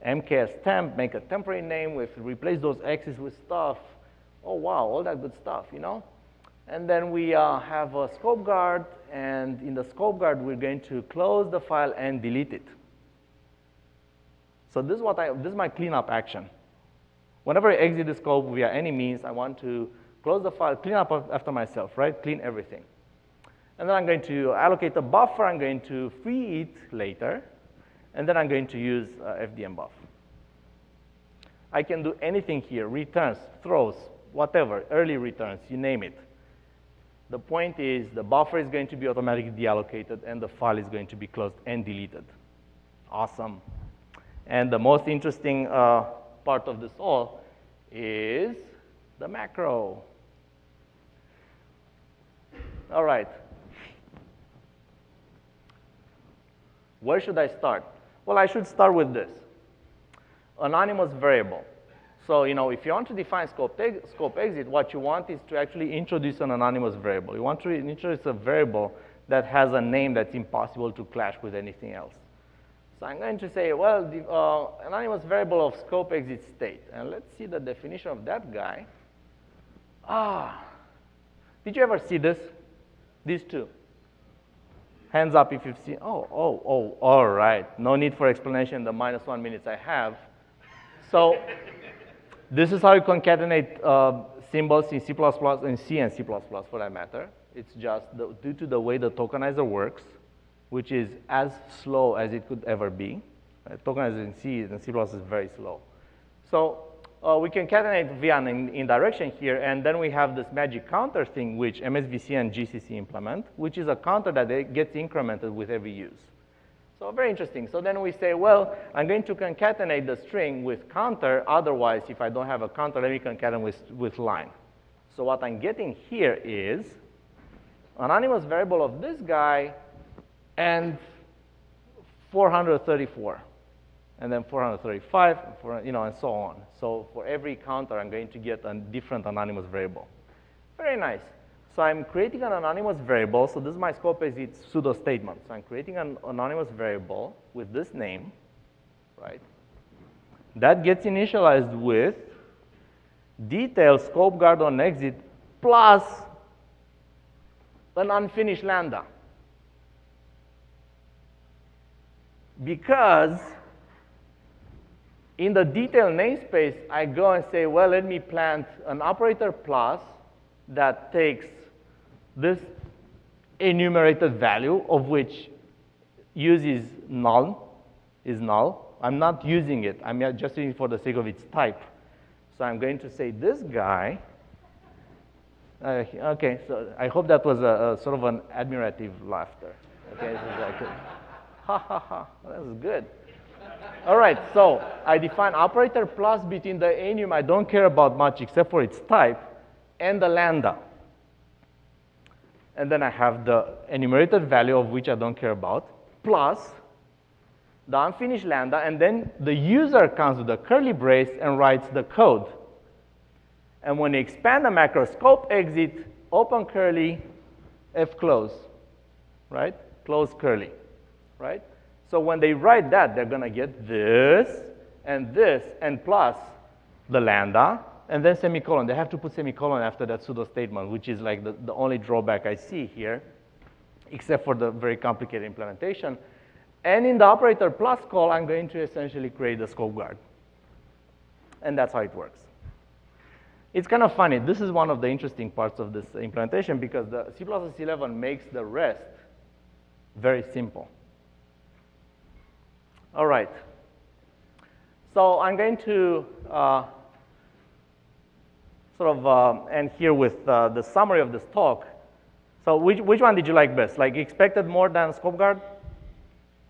A: mks temp, make a temporary name with, replace those x's with stuff. Oh, wow, all that good stuff, And then we have a scope guard, and in the scope guard, we're going to close the file and delete it. So this is my cleanup action. Whenever I exit the scope via any means, I want to close the file, clean up after myself, right? Clean everything. And then I'm going to allocate a buffer. I'm going to free it later. And then I'm going to use FDM buff. I can do anything here, returns, throws, whatever, early returns, you name it. The point is the buffer is going to be automatically deallocated and the file is going to be closed and deleted. Awesome. And the most interesting part of this all is the macro. All right. Where should I start? Well, I should start with this. Anonymous variable. So, if you want to define scope exit, what you want is to actually introduce an anonymous variable. You want to introduce a variable that has a name that's impossible to clash with anything else. So I'm going to say, well, the anonymous variable of scope exit state. And let's see the definition of that guy. Did you ever see this? These two. Hands up if you've seen. Oh, all right. No need for explanation the -1 minutes I have. So this is how you concatenate symbols in C++ and C and C++ for that matter. It's just due to the way the tokenizer works, which is as slow as it could ever be. Tokenizer in C and C++ is very slow. So we concatenate via an indirection here, and then we have this magic counter thing, which MSVC and GCC implement, which is a counter that gets incremented with every use. So very interesting. So then we say, well, I'm going to concatenate the string with counter. Otherwise, if I don't have a counter, let me concatenate with line. So what I'm getting here is anonymous variable of this guy and 434. And then 435, and so on. So for every counter, I'm going to get a different anonymous variable. Very nice. So I'm creating an anonymous variable. So this is my scope exit pseudo statement. So I'm creating an anonymous variable with this name, right? That gets initialized with detail scope guard on exit plus an unfinished lambda. Because in the detail namespace, I go and say, well, let me plant an operator plus that takes this enumerated value of which use is null. I'm not using it. I'm just using it for the sake of its type. So I'm going to say this guy Okay, so I hope that was a sort of an admirative laughter. Okay, this is like, ha ha ha, that was good. All right, so I define operator plus between the enum I don't care about much except for its type and the lambda. And then I have the enumerated value of which I don't care about, plus the unfinished lambda, and then the user comes with a curly brace and writes the code. And when you expand the macro scope exit, open curly, F close, right? Close curly, right? So when they write that, they're going to get this, and plus the lambda, and then semicolon. They have to put semicolon after that pseudo statement, which is like the only drawback I see here, except for the very complicated implementation. And in the operator plus call, I'm going to essentially create the scope guard. And that's how it works. It's kind of funny. This is one of the interesting parts of this implementation because the C++11 makes the rest very simple. All right. So I'm going to sort of end here with the summary of this talk. So which one did you like best? Like expected more than scope guard?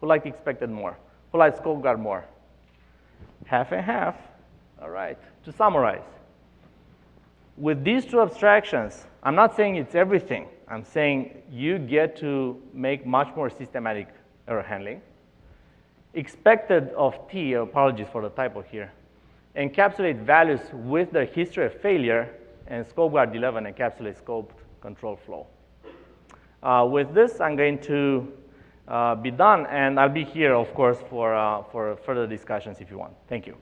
A: Who liked expected more? Who liked scope guard more? Half and half. All right. To summarize, with these two abstractions, I'm not saying it's everything. I'm saying you get to make much more systematic error handling. Expected of T, apologies for the typo here, encapsulate values with their history of failure, and scope guard 11 encapsulates scoped control flow. With this, I'm going to be done, and I'll be here, of course, for further discussions if you want. Thank you.